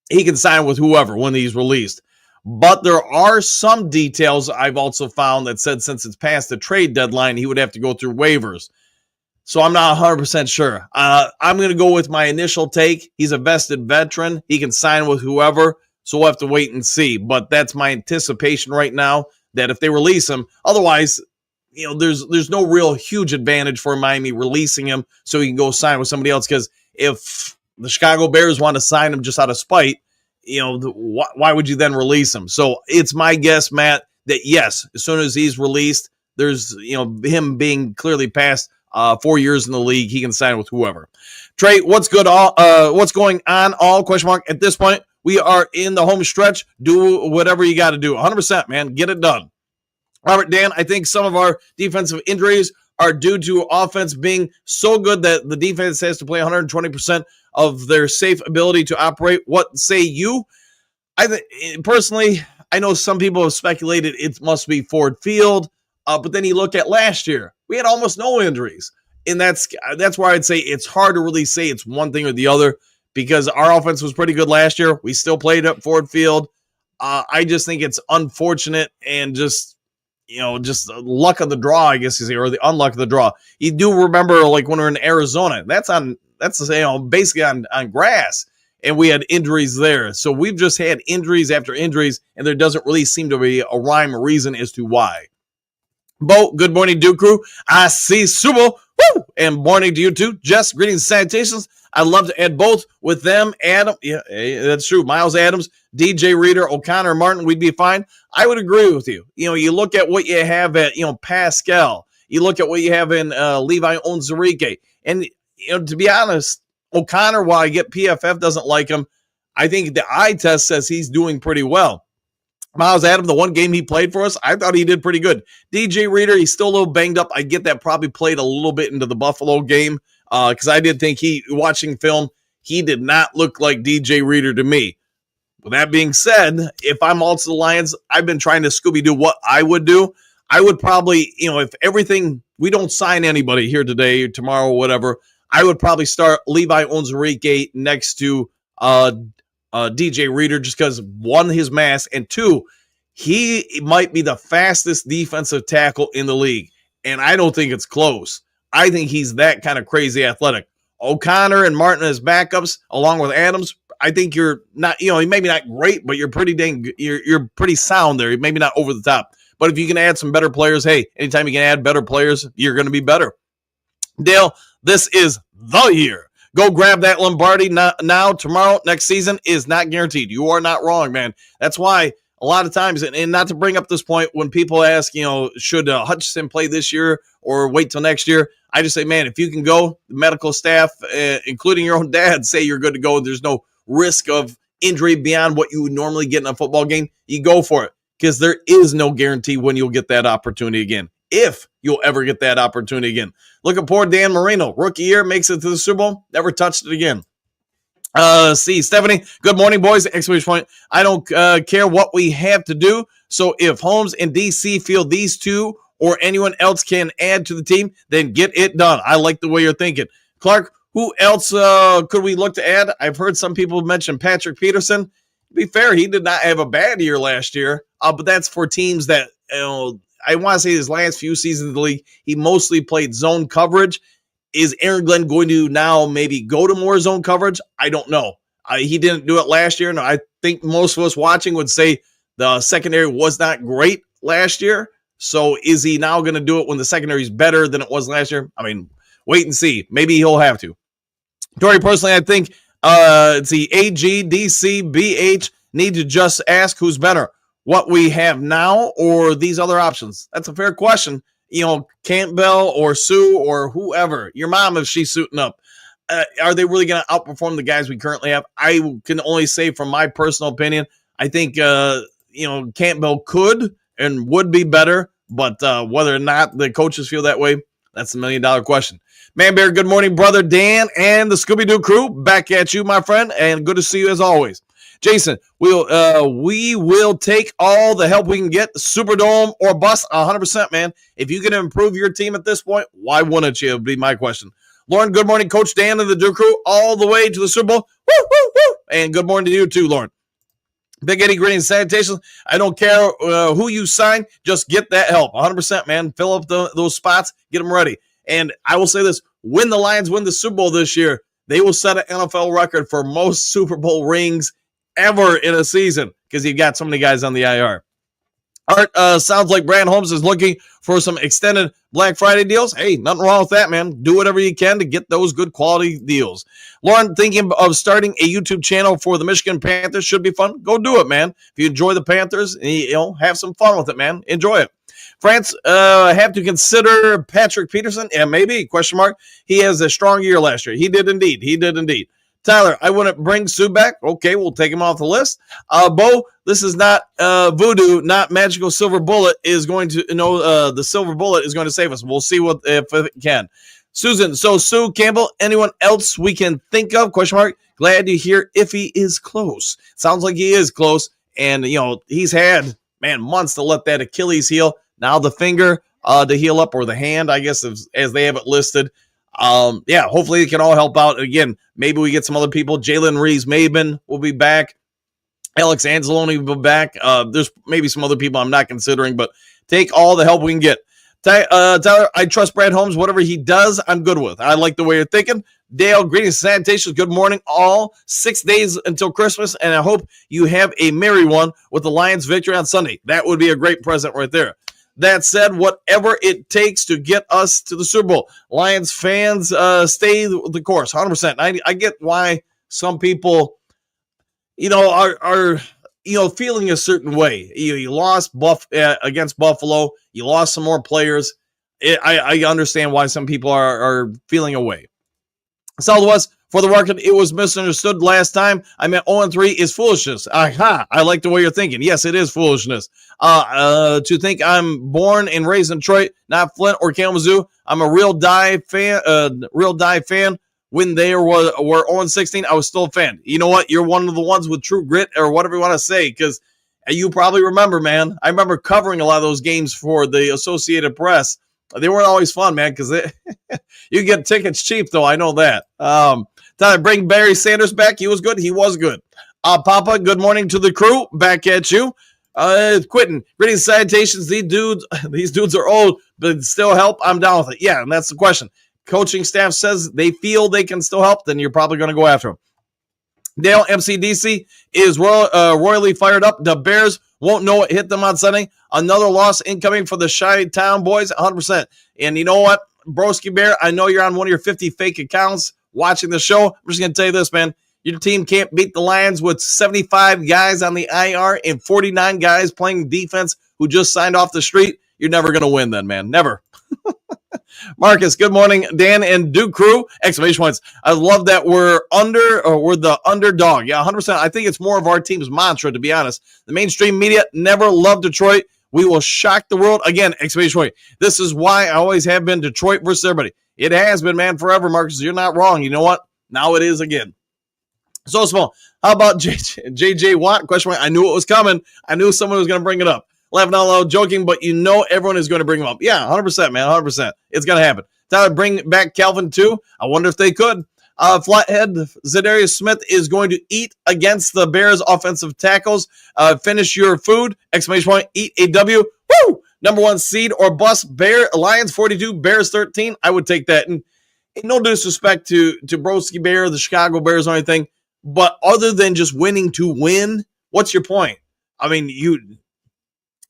H: he can sign with whoever when he's released. But there are some details I've also found that said since it's past the trade deadline, he would have to go through waivers. So I'm not 100% sure. I'm going to go with my initial take. He's a vested veteran. He can sign with whoever. So we'll have to wait and see. But that's my anticipation right now, that if they release him, otherwise, there's no real huge advantage for Miami releasing him so he can go sign with somebody else. Because if the Chicago Bears want to sign him just out of spite, why would you then release him? So it's my guess, Matt, that yes, as soon as he's released, there's, him being clearly past 4 years in the league, he can sign with whoever. Trey, what's good? What's going on? Question mark. At this point, we are in the home stretch. Do whatever you got to do. 100%, man. Get it done. Robert, Dan, I think some of our defensive injuries are due to offense being so good that the defense has to play 120% of their safe ability to operate? What say you? Personally, I know some people have speculated it must be Ford Field, but then you look at last year, we had almost no injuries. And that's why I'd say it's hard to really say it's one thing or the other, because our offense was pretty good last year. We still played at Ford Field. I just think it's unfortunate and just luck of the draw, I guess you say, or the unluck of the draw. You do remember, like, when we were in Arizona, that's basically on grass, and we had injuries there. So we've just had injuries after injuries, and there doesn't really seem to be a rhyme or reason as to why. Bo, good morning, Duke Crew. I see Subo. Woo! And morning to you too. Jess, greetings, salutations. I'd love to add both with them. Adam, yeah, that's true. Miles Adams, DJ Reader, O'Connor, Martin, we'd be fine. I would agree with you. You look at what you have at, Pascal. You look at what you have in Levi Onwuzurike. And, to be honest, O'Connor, while I get PFF doesn't like him, I think the eye test says he's doing pretty well. Miles Adams, the one game he played for us, I thought he did pretty good. DJ Reader, he's still a little banged up. I get that, probably played a little bit into the Buffalo game, because I did think watching film, he did not look like DJ Reader to me. With that being said, if I'm also the Lions, I've been trying to Scooby-Doo what I would do. I would probably, if we don't sign anybody here today or tomorrow or whatever, I would probably start Levi Onwuzurike next to DJ Reader, just because, one, his mass, and two, he might be the fastest defensive tackle in the league, and I don't think it's close. I think he's that kind of crazy athletic. O'Connor and Martin as backups, along with Adams, I think you're not, maybe not great, but you're pretty you're pretty sound there. Maybe not over the top, but if you can add some better players, hey, anytime you can add better players, you're going to be better. Dale, this is the year. Go grab that Lombardi now, tomorrow, next season is not guaranteed. You are not wrong, man. That's why a lot of times, and not to bring up this point, when people ask, should Hutchinson play this year or wait till next year, I just say, man, if you can go, the medical staff, including your own dad, say you're good to go. There's no risk of injury beyond what you would normally get in a football game. You go for it, because there is no guarantee when you'll get that opportunity again, if you'll ever get that opportunity again. Look at poor Dan Marino. Rookie year, makes it to the Super Bowl, never touched it again. See, Stephanie, good morning, boys. Exclamation point. I don't care what we have to do. So if Holmes and DC feel these two or anyone else can add to the team, then get it done. I like the way you're thinking. Clark, who else could we look to add? I've heard some people mention Patrick Peterson. To be fair, he did not have a bad year last year, but that's for teams that, I want to say his last few seasons in the league, he mostly played zone coverage. Is Aaron Glenn going to now maybe go to more zone coverage? I don't know. He didn't do it last year, and I think most of us watching would say the secondary was not great last year. So is he now going to do it when the secondary is better than it was last year? I mean, wait and see. Maybe he'll have to. Tori, personally, I think it's the AG, DC, BH need to just ask who's better, what we have now or these other options. That's a fair question. Campbell or Sue or whoever, your mom, if she's suiting up, are they really going to outperform the guys we currently have? I can only say from my personal opinion, I think, Campbell could and would be better, but whether or not the coaches feel that way, that's $1 million question. Man Bear, good morning, brother Dan and the Scooby-Doo crew. Back at you, my friend, and good to see you as always. Jason, we will take all the help we can get, Superdome or bust, 100%, man. If you can improve your team at this point, why wouldn't you? Would be my question. Lauren, good morning, Coach Dan and the Duke crew, all the way to the Super Bowl. Woo, woo, woo. And good morning to you too, Lauren. Big Eddie, greetings, salutations. I don't care who you sign, just get that help, 100%, man. Fill up those spots, get them ready. And I will say this, when the Lions win the Super Bowl this year, they will set an NFL record for most Super Bowl rings ever in a season, because you've got so many guys on the IR. Art, sounds like Brand Holmes is looking for some extended Black Friday deals. Hey, nothing wrong with that, man. Do whatever you can to get those good quality deals. Lauren, thinking of starting a YouTube channel for the Michigan Panthers. Should be fun. Go do it, man. If you enjoy the Panthers, have some fun with it, man. Enjoy it. France, have to consider Patrick Peterson. Yeah, maybe, question mark. He has a strong year last year. He did indeed. Tyler, I wouldn't bring Sue back. Okay, we'll take him off the list. Bo, this is not voodoo, not magical silver bullet is going to, the silver bullet is going to save us. We'll see if it can. Susan, so Sue Campbell, anyone else we can think of? Question mark. Glad to hear Iffy is close. Sounds like he is close. And, he's had, months to let that Achilles heal. Now the finger to heal up, or the hand, I guess, as they have it listed. Hopefully it can all help out. Again, maybe we get some other people. Jalen Reeves-Maben will be back. Alex Anzalone will be back. There's maybe some other people I'm not considering, but take all the help we can get. Tyler, I trust Brad Holmes. Whatever he does, I'm good with. I like the way you're thinking. Dale, greetings, salutations. Good morning, all. 6 days until Christmas, and I hope you have a merry one with the Lions' victory on Sunday. That would be a great present right there. That said, whatever it takes to get us to the Super Bowl, Lions fans, stay the course, 100%. I get why some people, are feeling a certain way. You lost against Buffalo. You lost some more players. I understand why some people are feeling away. Southwest, for the record, it was misunderstood last time. I meant 0-3 is foolishness. Aha, I like the way you're thinking. Yes, it is foolishness. To think I'm born and raised in Detroit, not Flint or Kalamazoo. I'm a real die fan. When they were 0-16, I was still a fan. You know what? You're one of the ones with true grit, or whatever you want to say, because you probably remember, man. I remember covering a lot of those games for the Associated Press. They weren't always fun, man, because you get tickets cheap, though. I know that. Time to bring Barry Sanders back. He was good. He was good. Papa, good morning to the crew. Back at you. Quentin, greetings, salutations. These dudes are old, but still help. I'm down with it. Yeah, and that's the question. Coaching staff says they feel they can still help, then you're probably going to go after them. Dale, MCDC is royally fired up. The Bears won't know what hit them on Sunday. Another loss incoming for the Chi-Town boys, 100%. And you know what, Broski Bear, I know you're on one of your 50 fake accounts watching the show. I'm just going to tell you this, man. Your team can't beat the Lions with 75 guys on the IR and 49 guys playing defense who just signed off the street. You're never going to win then, man. Never. Marcus, good morning, Dan and Duke crew. Exclamation points. I love that we're the underdog. Yeah, 100%. I think it's more of our team's mantra, to be honest. The mainstream media never loved Detroit. We will shock the world. Again, exclamation point. This is why I always have been Detroit versus everybody. It has been, man, forever, Marcus. You're not wrong. You know what? Now it is again. So small. How about JJ Watt? Question mark. I knew it was coming. I knew someone was going to bring it up. Laughing out loud, joking, but everyone is going to bring him up. Yeah, 100%, man, 100%. It's going to happen. Tyler, bring back Calvin, too. I wonder if they could. Flathead, Zadarius Smith is going to eat against the Bears offensive tackles. Finish your food, exclamation point, eat a W. Woo! Number one seed or bust. Lions 42, Bears 13. I would take that. And no disrespect to Broski Bear, the Chicago Bears or anything, but other than just winning to win, what's your point? I mean,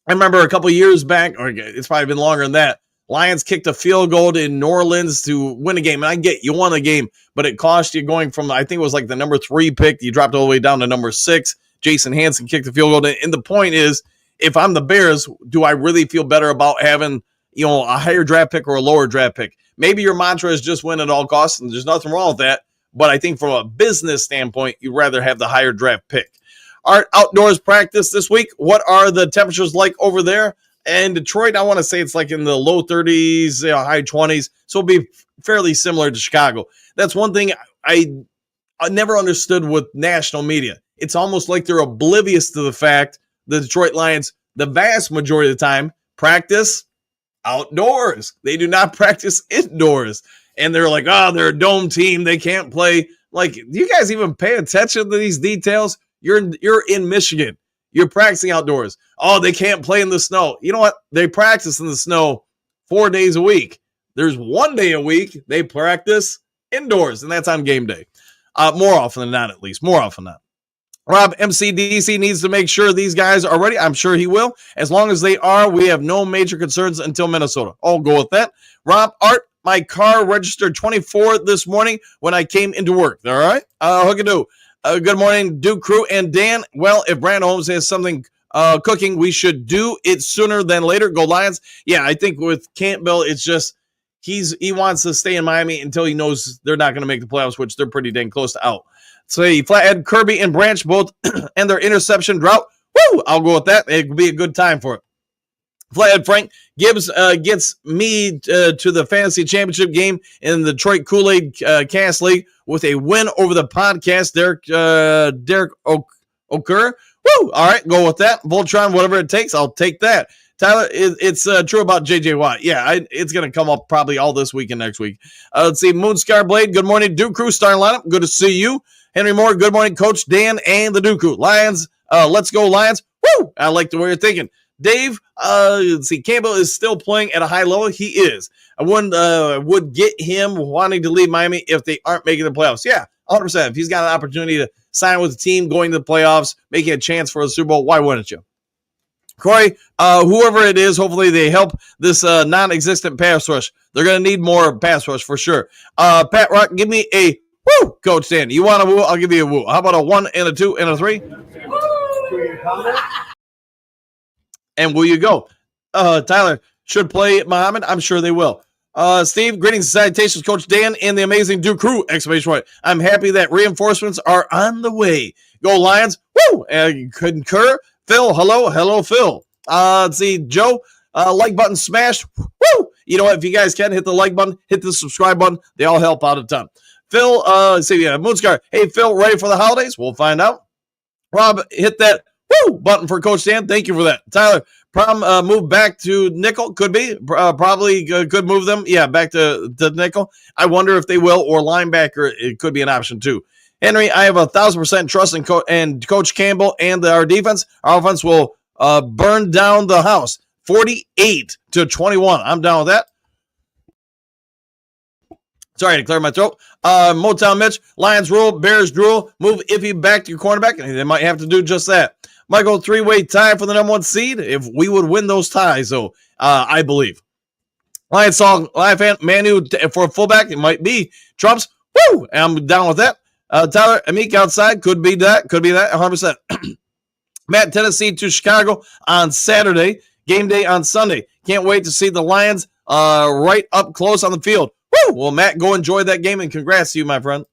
H: I remember a couple years back, or it's probably been longer than that, Lions kicked a field goal in New Orleans to win a game. And I get you won a game, but it cost you going from, I think it was like the number 3 pick. You dropped all the way down to number 6. Jason Hanson kicked the field goal. And the point is, if I'm the Bears, do I really feel better about having, a higher draft pick or a lower draft pick? Maybe your mantra is just win at all costs, and there's nothing wrong with that. But I think from a business standpoint, you'd rather have the higher draft pick. Art, outdoors practice this week. What are the temperatures like over there? And Detroit, I want to say it's like in the low 30s, high 20s. So it'll be fairly similar to Chicago. That's one thing I never understood with national media. It's almost like they're oblivious to the fact the Detroit Lions, the vast majority of the time, practice outdoors. They do not practice indoors. And they're like, they're a dome team. They can't play. Like, do you guys even pay attention to these details? You're in Michigan. You're practicing outdoors. Oh, they can't play in the snow. You know what? They practice in the snow 4 days a week. There's 1 day a week they practice indoors, and that's on game day. More often than not, at least. More often than not. Rob, MCDC needs to make sure these guys are ready. I'm sure he will. As long as they are, we have no major concerns until Minnesota. I'll go with that. Rob, Art, my car registered 24 this morning when I came into work. All right? Hook-a-doo. Good morning, Duke crew and Dan. Well, if Brand Holmes has something cooking, we should do it sooner than later. Go Lions. Yeah, I think with Campbell, it's just he wants to stay in Miami until he knows they're not going to make the playoffs, which they're pretty dang close to out. Say Flathead, Kirby, and Branch both end their interception drought. Woo! I'll go with that. It would be a good time for it. Flathead Frank Gibbs gets me to the fantasy championship game in the Detroit Kool-Aid Cast League with a win over the podcast. Derek Okur. Woo! All right, go with that. Voltron, whatever it takes, I'll take that. Tyler, it's true about JJ Watt. Yeah, it's going to come up probably all this week and next week. Let's see. Moonscar Blade, good morning. Duke Crew, starting lineup. Good to see you. Henry Moore, good morning. Coach Dan and the Duke Crew. Lions, let's go Lions. Woo! I like the way you're thinking. Dave, let's see. Campbell is still playing at a high level. He is. I would get him wanting to leave Miami if they aren't making the playoffs. Yeah, 100%. If he's got an opportunity to sign with the team, going to the playoffs, making a chance for a Super Bowl, why wouldn't you? Corey, whoever it is, hopefully they help this non-existent pass rush. They're going to need more pass rush for sure. Pat Rock, give me a woo, Coach Dan. You want a woo? I'll give you a woo. How about a 1 and a 2 and a 3? And will you go? Tyler, should play Muhammad? I'm sure they will. Steve, greetings and salutations, Coach Dan and the amazing Duke Crew! Exclamation point. I'm happy that reinforcements are on the way. Go Lions! Woo! Concur. Phil, hello, Phil. Let's see, Joe, like button smashed. Woo! You know what? If you guys can hit the like button, hit the subscribe button. They all help out a ton. Phil, let's see, Moonscar. Hey, Phil, ready for the holidays? We'll find out. Rob, hit that woo button for Coach Dan. Thank you for that. Tyler, move back to nickel. Could be. Probably could move them. Yeah, back to nickel. I wonder if they will, or linebacker. It could be an option too. Henry, I have 1,000% trust in Coach Campbell and our defense. Our offense will burn down the house. 48-21. I'm down with that. Sorry to clear my throat. Motown Mitch, Lions rule, Bears drool. Move Iffy back to your cornerback. They might have to do just that. Michael, 3-way tie for the number 1 seed. If we would win those ties, though, I believe. Lions song, Lion fan, Manu for a fullback. It might be Trump's. Woo! I'm down with that. Tyler, Amik outside. Could be that. 100%. Matt, Tennessee to Chicago on Saturday. Game day on Sunday. Can't wait to see the Lions right up close on the field. Woo! Well, Matt, go enjoy that game, and congrats to you, my friend.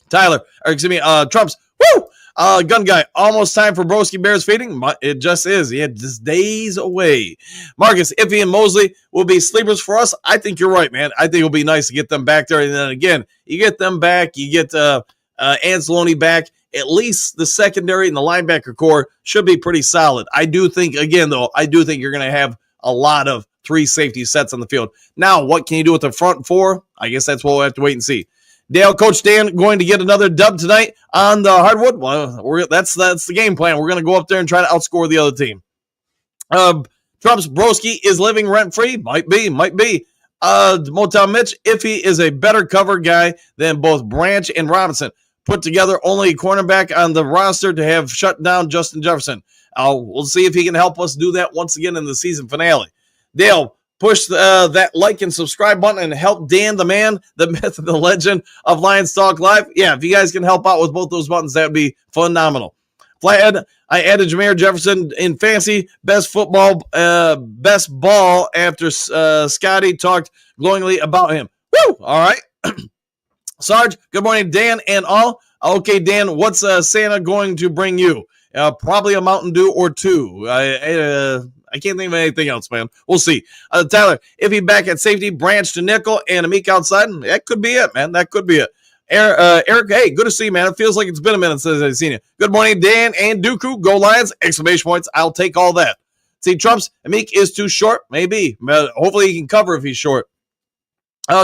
H: Tyler, or excuse me, Trump's. Woo! Gun guy, almost time for Broski Bears feeding. It just is. Yeah, just days away. Marcus, Iffy, and Mosley will be sleepers for us. I think you're right, man. I think it'll be nice to get them back there. And then again, you get them back. You get Anzalone back. At least the secondary and the linebacker core should be pretty solid. I do think, again, though, you're going to have a lot of 3 safety sets on the field. Now, what can you do with the front 4? I guess that's what we'll have to wait and see. Dale, Coach Dan going to get another dub tonight on the hardwood. Well, that's the game plan. We're going to go up there and try to outscore the other team. Trump's Broski is living rent-free. Might be. Motown Mitch, Iffy is a better cover guy than both Branch and Robinson. Put together only a cornerback on the roster to have shut down Justin Jefferson. We'll see if he can help us do that once again in the season finale. Dale, push that like and subscribe button and help Dan, the man, the myth, the legend of Lions Talk Live. Yeah, if you guys can help out with both those buttons, that would be phenomenal. Flathead, I added Jameer Jefferson in fantasy. Best ball after Scotty talked glowingly about him. Woo! All right. Sarge, good morning, Dan and all. Okay, Dan, what's Santa going to bring you? Probably a Mountain Dew or 2. I can't think of anything else, man. We'll see. Tyler, if he back at safety, Branch to nickel, and Amik outside, that could be it, man. That could be it. Eric, hey, good to see you, man. It feels like it's been a minute since I've seen you. Good morning, Dan and Dooku. Go Lions! Exclamation points. I'll take all that. See, Trump's Amik is too short. Maybe. But hopefully he can cover if he's short.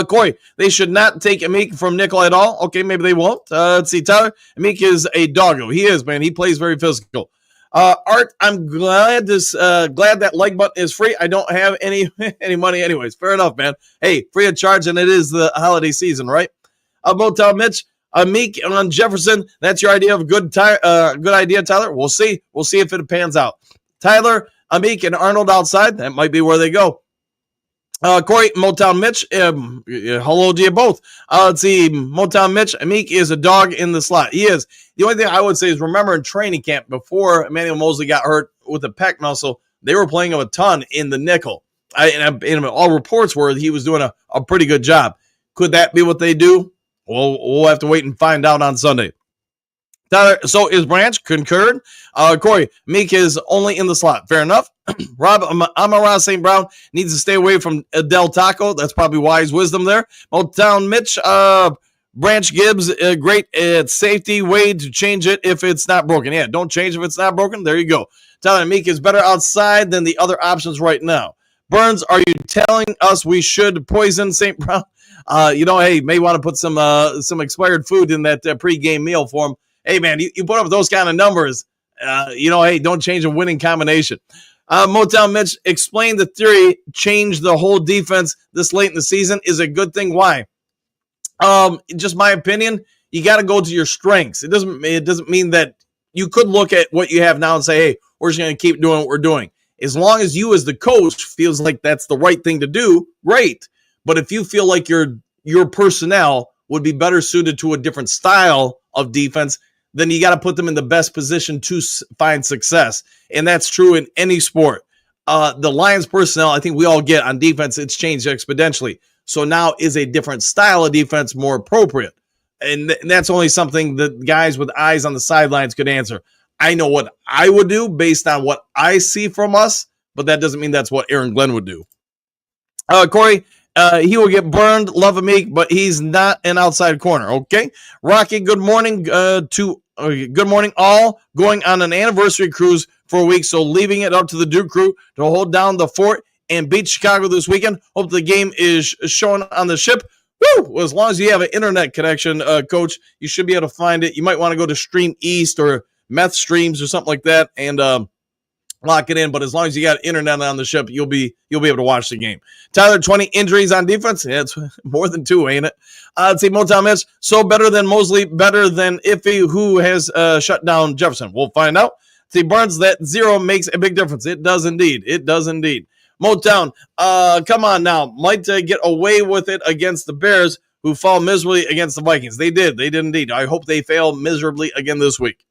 H: Corey, they should not take Amik from nickel at all. Okay, maybe they won't. Let's see, Tyler. Amik is a doggo. He is, man. He plays very physical. Art, I'm glad that like button is free. I don't have any money anyways. Fair enough, man. Hey, free of charge, and it is the holiday season, right? Motown Mitch, Amik on Jefferson. That's your idea of a good idea, Tyler. We'll see. We'll see if it pans out. Tyler, Amik, and Arnold outside. That might be where they go. Corey, Motown Mitch, hello to you both. Let's see, Motown Mitch, Amik is a dog in the slot. He is. The only thing I would say is remember in training camp before Emmanuel Mosley got hurt with the pec muscle, they were playing him a ton in the nickel. And all reports were he was doing a pretty good job. Could that be what they do? We'll have to wait and find out on Sunday. Tyler, so is Branch concurred? Corey, Meek is only in the slot. Fair enough. Rob, Amon-Ra St. Brown needs to stay away from Del Taco. That's probably wise wisdom there. Motown Mitch, Branch Gibbs, great at safety. Way to change it if it's not broken. Yeah, don't change if it's not broken. There you go. Tyler, Meek is better outside than the other options right now. Burns, are you telling us we should poison St. Brown? Hey, may want to put some expired food in that pregame meal for him. Hey, man, you put up those kind of numbers. Hey, don't change a winning combination. Motown Mitch, explain the theory, change the whole defense this late in the season is a good thing. Why? Just my opinion, you got to go to your strengths. It doesn't mean that you could look at what you have now and say, hey, we're just going to keep doing what we're doing. As long as you as the coach feels like that's the right thing to do, great. But if you feel like your personnel would be better suited to a different style of defense, then you got to put them in the best position to find success. And that's true in any sport. The Lions personnel, I think we all get on defense, it's changed exponentially. So now is a different style of defense more appropriate? And that's only something that guys with eyes on the sidelines could answer. I know what I would do based on what I see from us, but that doesn't mean that's what Aaron Glenn would do. Corey, he will get burned, love of Meek, but he's not an outside corner, okay? Rocky, good morning good morning all. Going on an anniversary cruise for a week, so leaving it up to the Duke crew to hold down the fort and beat Chicago this weekend. Hope the game is shown on the ship. Woo! Well, as long as you have an internet connection, Coach, you should be able to find it. You might want to go to Stream East or Meth Streams or something like that and lock it in. But as long as you got internet on the ship, you'll be able to watch the game. Tyler, 20 injuries on defense. Yeah, it's more than 2, ain't it? Let's see, Motown Mitch, so better than Mosley, better than Iffy, who has shut down Jefferson. We'll find out. See, Burns, that 0 makes a big difference. It does indeed. It does indeed. Motown, come on now. Might get away with it against the Bears, who fall miserably against the Vikings. They did. They did indeed. I hope they fail miserably again this week.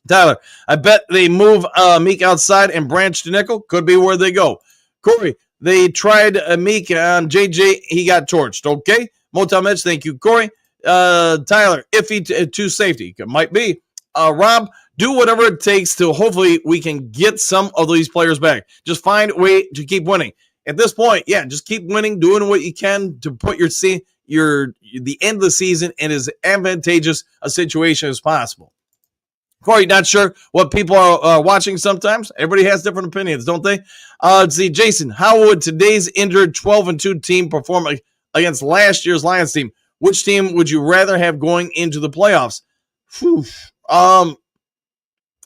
H: Tyler, I bet they move Meek outside and Branch to nickel. Could be where they go. Corey, they tried Meek on JJ. He got torched. Okay. Motown Mitch, thank you, Corey. Tyler, iffy to safety. Might be. Rob, do whatever it takes to hopefully we can get some of these players back. Just find a way to keep winning. At this point, yeah, just keep winning, doing what you can to put the end of the season in as advantageous a situation as possible. Corey, not sure what people are watching sometimes. Everybody has different opinions, don't they? Let's see, Jason, how would today's injured 12-2 team perform against last year's Lions team? Which team would you rather have going into the playoffs?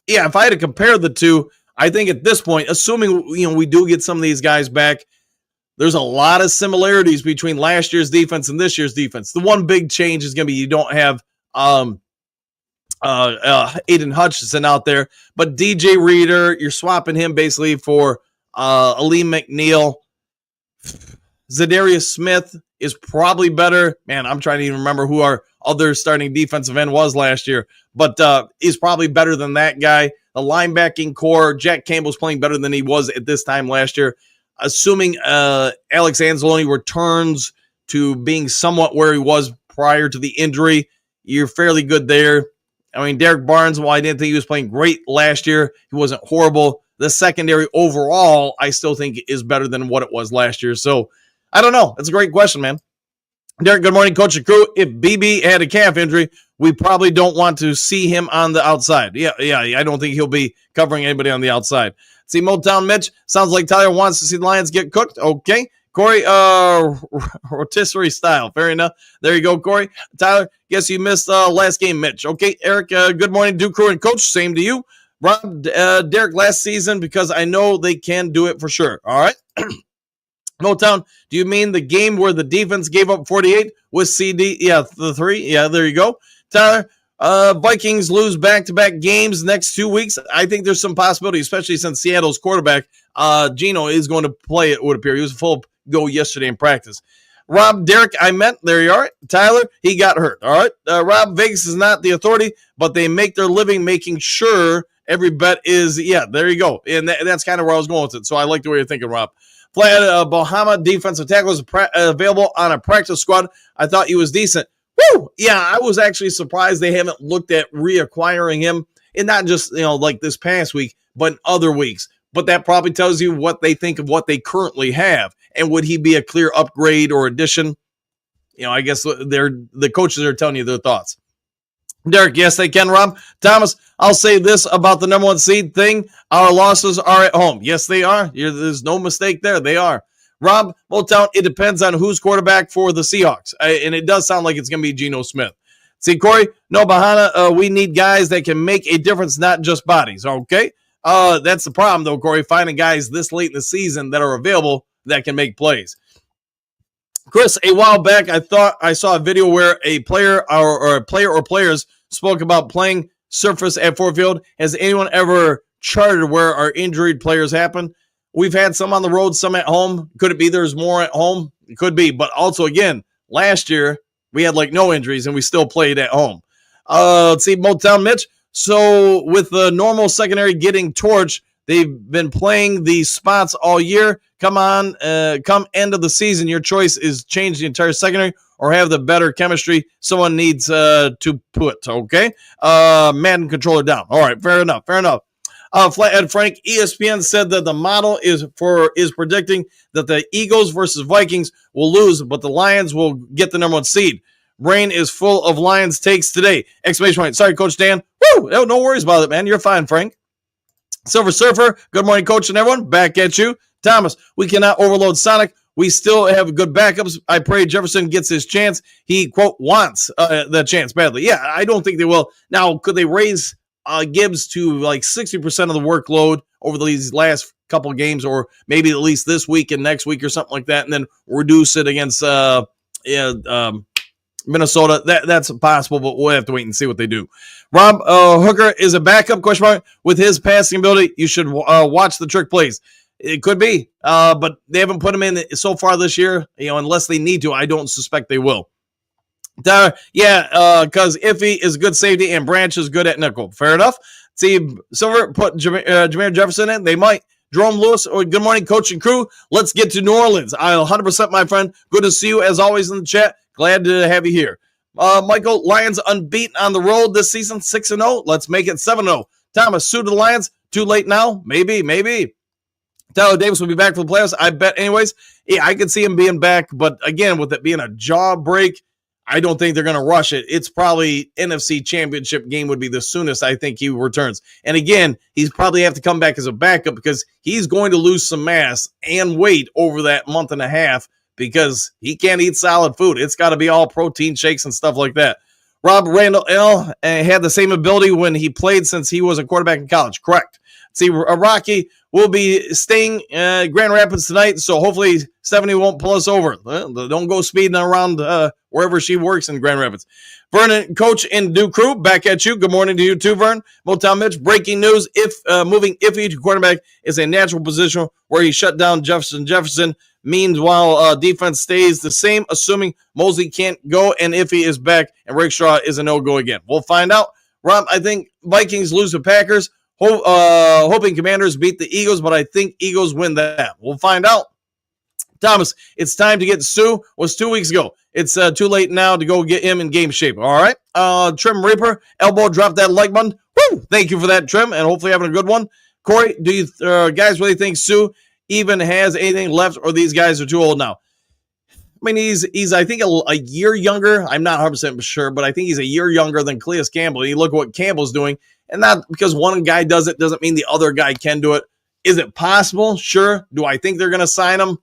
H: Yeah, if I had to compare the two, I think at this point, assuming we do get some of these guys back, there's a lot of similarities between last year's defense and this year's defense. The one big change is going to be you don't have Aiden Hutchinson out there, but DJ Reader, you're swapping him basically for Aleem McNeil. Zadarius Smith is probably better. Man, I'm trying to even remember who our other starting defensive end was last year, but is probably better than that guy. The linebacking core, Jack Campbell's playing better than he was at this time last year. Assuming Alex Anzalone returns to being somewhat where he was prior to the injury, you're fairly good there. I mean, Derek Barnes, while I didn't think he was playing great last year, he wasn't horrible. The secondary overall, I still think is better than what it was last year. So, I don't know. That's a great question, man. Derek, good morning, Coach and crew. If BB had a calf injury, we probably don't want to see him on the outside. Yeah, I don't think he'll be covering anybody on the outside. See, Motown Mitch, sounds like Tyler wants to see the Lions get cooked. Okay. Corey, rotisserie style. Fair enough. There you go, Corey. Tyler, guess you missed last game, Mitch. Okay, Eric, good morning, Duke crew and coach. Same to you. Rob, Derek, last season, because I know they can do it for sure. All right. Motown, do you mean the game where the defense gave up 48 with CD? Yeah, the 3. Yeah, there you go. Tyler, Vikings lose back-to-back games next 2 weeks. I think there's some possibility, especially since Seattle's quarterback, Geno, is going to play, it would appear. He was full go yesterday in practice. Rob, Derek, there you are. Tyler, he got hurt. All right. Rob, Vegas is not the authority, but they make their living making sure every bet is, there you go. And that's kind of where I was going with it. So I like the way you're thinking, Rob. Vlad Bahama, defensive tackle, is available on a practice squad. I thought he was decent. Woo! Yeah, I was actually surprised they haven't looked at reacquiring him, and not just like this past week, but in other weeks. But that probably tells you what they think of what they currently have, and would he be a clear upgrade or addition? I guess the coaches are telling you their thoughts. Derek, yes, they can, Rob. Thomas, I'll say this about the number 1 seed thing. Our losses are at home. Yes, they are. There's no mistake there. They are. Rob, Motown, it depends on who's quarterback for the Seahawks. And it does sound like it's going to be Geno Smith. See, Corey, no, Bahana, we need guys that can make a difference, not just bodies. Okay? That's the problem, though, Corey, finding guys this late in the season that are available that can make plays. Chris, a while back, I thought I saw a video where a player or players spoke about playing surface at Ford Field. Has anyone ever charted where our injured players happen? We've had some on the road, some at home. Could it be there's more at home? It could be. But also, again, last year, we had no injuries, and we still played at home. Let's see, Motown Mitch. So with the normal secondary getting torched, they've been playing these spots all year. Come on, come end of the season, your choice is change the entire secondary or have the better chemistry someone needs to put, okay? Madden controller down. All right, fair enough. Flathead Frank, ESPN said that the model is predicting that the Eagles versus Vikings will lose, but the Lions will get the number 1 seed. Brain is full of Lions takes today. Exclamation point. Sorry, Coach Dan. Woo! No worries about it, man. You're fine, Frank. Silver Surfer, good morning, Coach and everyone. Back at you. Thomas, we cannot overload Sonic. We still have good backups. I pray Jefferson gets his chance. He, quote, wants the chance badly. Yeah, I don't think they will. Now, could they raise Gibbs to 60% of the workload over these last couple of games, or maybe at least this week and next week or something like that, and then reduce it against Minnesota? That's possible, but we'll have to wait and see what they do. Rob, Hooker is a backup, question mark, with his passing ability. You should watch the trick plays. It could be, but they haven't put him in so far this year, unless they need to. I don't suspect they will. Because Iffy is good safety and Branch is good at nickel. Fair enough. See, Silver put Jameer Jefferson in. They might. Jerome Lewis, good morning, Coach and crew. Let's get to New Orleans. 100%, my friend. Good to see you, as always, in the chat. Glad to have you here. Michael, Lions unbeaten on the road this season, 6-0. Let's make it 7-0. Thomas, sue to the Lions. Too late now? Maybe. Tyler Davis will be back for the playoffs, I bet anyways. Yeah, I could see him being back, but again, with it being a jaw break, I don't think they're going to rush it. It's probably NFC Championship game would be the soonest I think he returns. And again, he's probably have to come back as a backup because he's going to lose some mass and weight over that month and a half because he can't eat solid food. It's got to be all protein shakes and stuff like that. Rob Randall L. had the same ability when he played since he was a quarterback in college. Correct. See, Rocky will be staying Grand Rapids tonight, so hopefully Stephanie won't pull us over. Don't go speeding around wherever she works in Grand Rapids. Vernon, Coach and Duke crew, back at you. Good morning to you too, Vern. Motown Mitch, breaking news. If moving Iffy to quarterback is a natural position where he shut down Jefferson. Meanwhile, defense stays the same, assuming Mosley can't go and Iffy is back and Rickshaw is a no-go again. We'll find out. Rob, I think Vikings lose to Packers. Hoping Commanders beat the Eagles, but I think Eagles win that. We'll find out. Thomas, it's time to get Sue. Was 2 weeks ago. It's too late now to go get him in game shape. All right. Trim Reaper, elbow, drop that like button. Woo! Thank you for that, Trim, and hopefully having a good one. Corey, do you guys really think Sue even has anything left, or these guys are too old now? I mean, he's I think a year younger. I'm not 100% sure, but I think he's a year younger than Cleus Campbell. And you look at what Campbell's doing, and not because one guy does it doesn't mean the other guy can do it. Is it possible? Sure. Do I think they're going to sign him?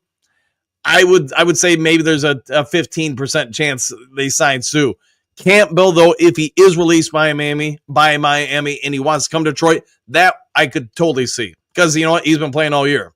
H: I would say maybe there's a 15% chance they sign Sue. Campbell, though, if he is released by Miami, and he wants to come to Detroit, that I could totally see. Because, you know what? He's been playing all year.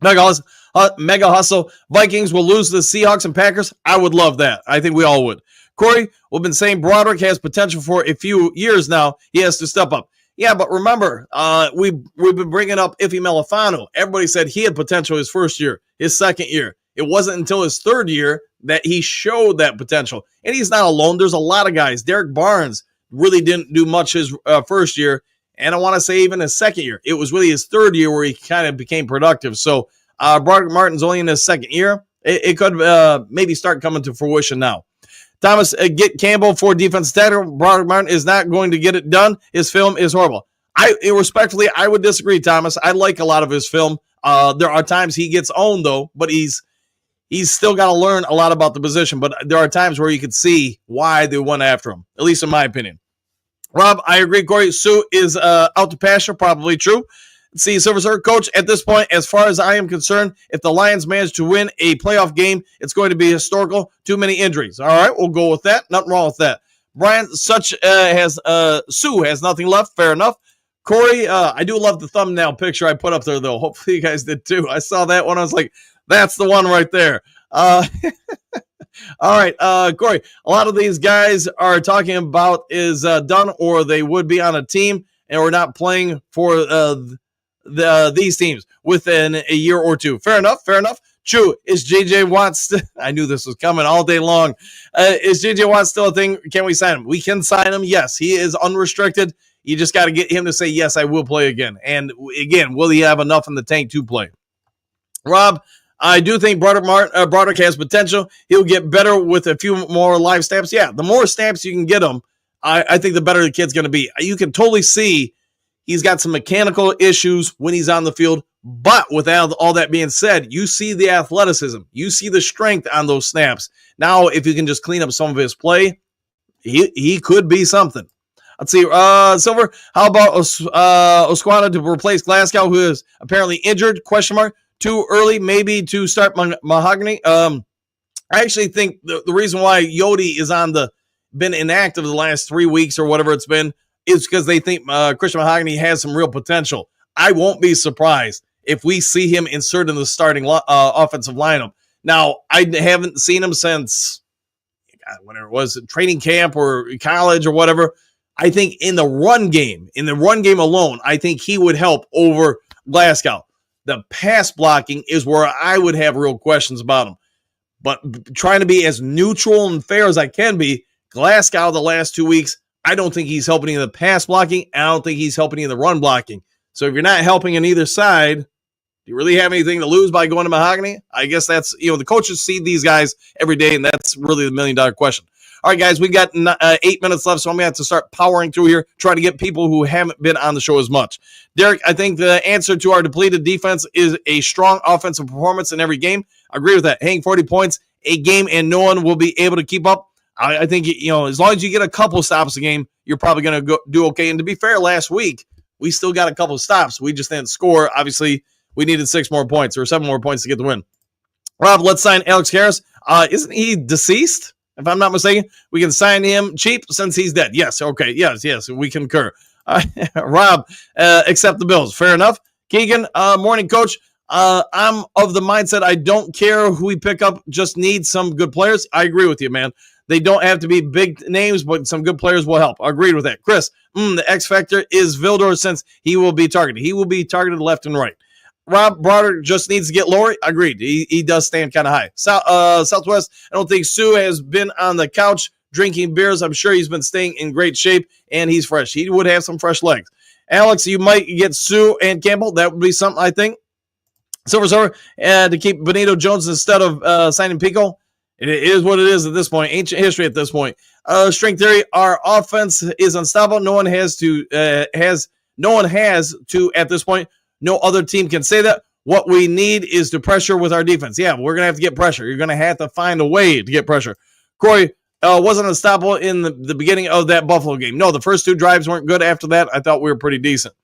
H: Mega hustle. Vikings will lose to the Seahawks and Packers. I would love that. I think we all would. Corey, we've been saying Broderick has potential for a few years now. He has to step up. Yeah, but remember, we've been bringing up Iffy Melifano. Everybody said he had potential his first year, his second year. It wasn't until his third year that he showed that potential. And he's not alone. There's a lot of guys. Derek Barnes really didn't do much his first year. And I want to say even his second year. It was really his third year where he kind of became productive. So Broderick Martin's only in his second year. It could maybe start coming to fruition now. Thomas, get Campbell for defense tackle. Broderick Martin is not going to get it done. His film is horrible. Respectfully, I would disagree, Thomas. I like a lot of his film. There are times he gets owned, though, but he's still got to learn a lot about the position. But there are times where you could see why they went after him, at least in my opinion. Rob, I agree. Corey, Sue is out to pasture, probably true. Let's see, Silver Sir, Coach, at this point, as far as I am concerned, if the Lions manage to win a playoff game, it's going to be historical. Too many injuries. All right, we'll go with that. Nothing wrong with that. Brian, Sue has nothing left. Fair enough. Corey, I do love the thumbnail picture I put up there, though. Hopefully you guys did too. I saw that one. I was like, that's the one right there. All right, Corey, a lot of these guys are talking about is done or they would be on a team and we're not playing for these teams within a year or two. Fair enough. True. Is J.J. Watt I knew this was coming all day long. Is J.J. Watt still a thing? Can we sign him? We can sign him. Yes, he is unrestricted. You just got to get him to say, yes, I will play again. And again, will he have enough in the tank to play? Rob, I do think Broderick has potential. He'll get better with a few more live snaps. Yeah, the more snaps you can get him, I think the better the kid's going to be. You can totally see he's got some mechanical issues when he's on the field. But without all that being said, you see the athleticism. You see the strength on those snaps. Now, if you can just clean up some of his play, he could be something. Let's see. Silver, how about Osquana to replace Glasgow, who is apparently injured? ? Too early, maybe, to start Mahogany. I actually think the reason why Yodi is been inactive the last 3 weeks or whatever it's been is because they think Christian Mahogany has some real potential. I won't be surprised if we see him inserted in the starting offensive lineup. Now, I haven't seen him since whatever it was, training camp or college or whatever. I think in the run game alone, I think he would help over Glasgow. The pass blocking is where I would have real questions about him. But trying to be as neutral and fair as I can be, Glasgow the last 2 weeks, I don't think he's helping in the pass blocking. I don't think he's helping in the run blocking. So if you're not helping on either side, do you really have anything to lose by going to Mahogany? I guess that's, the coaches see these guys every day, and that's really the $1 million question. All right, guys, we got 8 minutes left, so I'm going to have to start powering through here, trying to get people who haven't been on the show as much. Derek, I think the answer to our depleted defense is a strong offensive performance in every game. I agree with that. Hang 40 points a game, and no one will be able to keep up. I think, as long as you get a couple stops a game, you're probably going to do okay. And to be fair, last week, we still got a couple of stops. We just didn't score. Obviously, we needed 6 more points or 7 more points to get the win. Rob, let's sign Alex Harris. Isn't he deceased? If I'm not mistaken, we can sign him cheap since he's dead. Yes. Okay. Yes. We concur. Rob, accept the bills. Fair enough. Keegan, morning, coach. I'm of the mindset I don't care who we pick up, just need some good players. I agree with you, man. They don't have to be big names, but some good players will help. I agreed with that. Chris, the X factor is Vildor since he will be targeted. He will be targeted left and right. Rob Broderick just needs to get lower. Agreed. He does stand kind of high. Southwest, I don't think Sue has been on the couch drinking beers. I'm sure he's been staying in great shape, and he's fresh. He would have some fresh legs. Alex, you might get Sue and Campbell. That would be something, I think. Silver, and to keep Benito Jones instead of signing Pico. It is what it is at this point. Ancient history at this point. String theory, our offense is unstoppable. No one has to at this point. No other team can say that. What we need is to pressure with our defense. Yeah, we're going to have to get pressure. You're going to have to find a way to get pressure. Corey wasn't unstoppable in the beginning of that Buffalo game. No, the first 2 drives weren't good. After that, I thought we were pretty decent.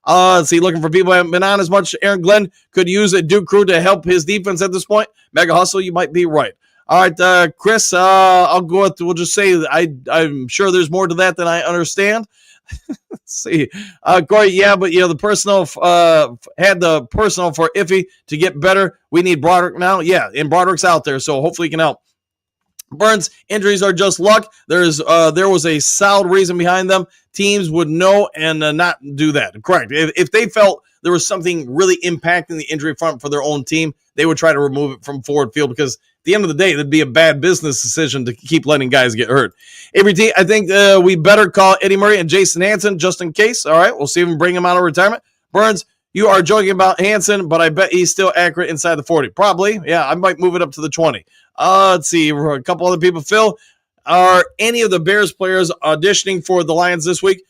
H: Let's see, looking for people who haven't been on as much. Aaron Glenn could use a Duke crew to help his defense at this point. Mega hustle, you might be right. All right, Chris, I'll go with, we'll just say I'm sure there's more to that than I understand. Let's see. Corey, yeah, but the personal had the personal for Iffy to get better. We need Broderick now. Yeah, and Broderick's out there, so hopefully he can help. Burns, injuries are just luck. There was a solid reason behind them. Teams would know and not do that. Correct. If they felt there was something really impacting the injury front for their own team, they would try to remove it from forward field because at the end of the day, it'd be a bad business decision to keep letting guys get hurt. Avery T, I think we better call Eddie Murray and Jason Hansen just in case. All right, we'll see if we bring him out of retirement. Burns, you are joking about Hansen, but I bet he's still accurate inside the 40. Probably. Yeah, I might move it up to the 20. Let's see. A couple other people. Phil, are any of the Bears players auditioning for the Lions this week?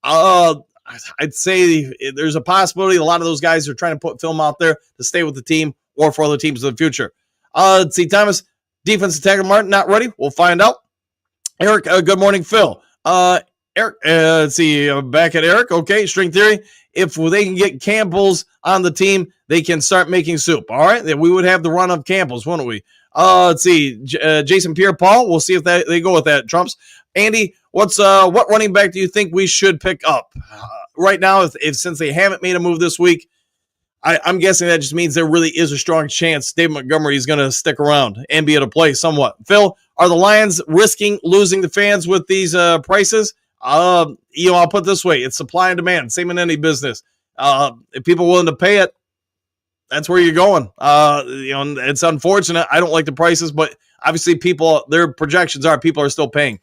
H: I'd say there's a possibility a lot of those guys are trying to put film out there to stay with the team or for other teams in the future. Let's see, Thomas, defensive tackle Martin, not ready. We'll find out. Eric, good morning, Phil. Eric, let's see, back at Eric. Okay, string theory. If they can get Campbell's on the team, they can start making soup. All right, we would have the run of Campbell's, wouldn't we? Let's see, Jason Pierre-Paul. We'll see if they go with that. Trumps. Andy, what running back do you think we should pick up right now? If since they haven't made a move this week, I'm guessing that just means there really is a strong chance Dave Montgomery is going to stick around and be able to play somewhat. Phil, are the Lions risking losing the fans with these prices? I'll put it this way: it's supply and demand, same in any business. If people are willing to pay it, that's where you're going. It's unfortunate. I don't like the prices, but obviously their projections are people are still paying.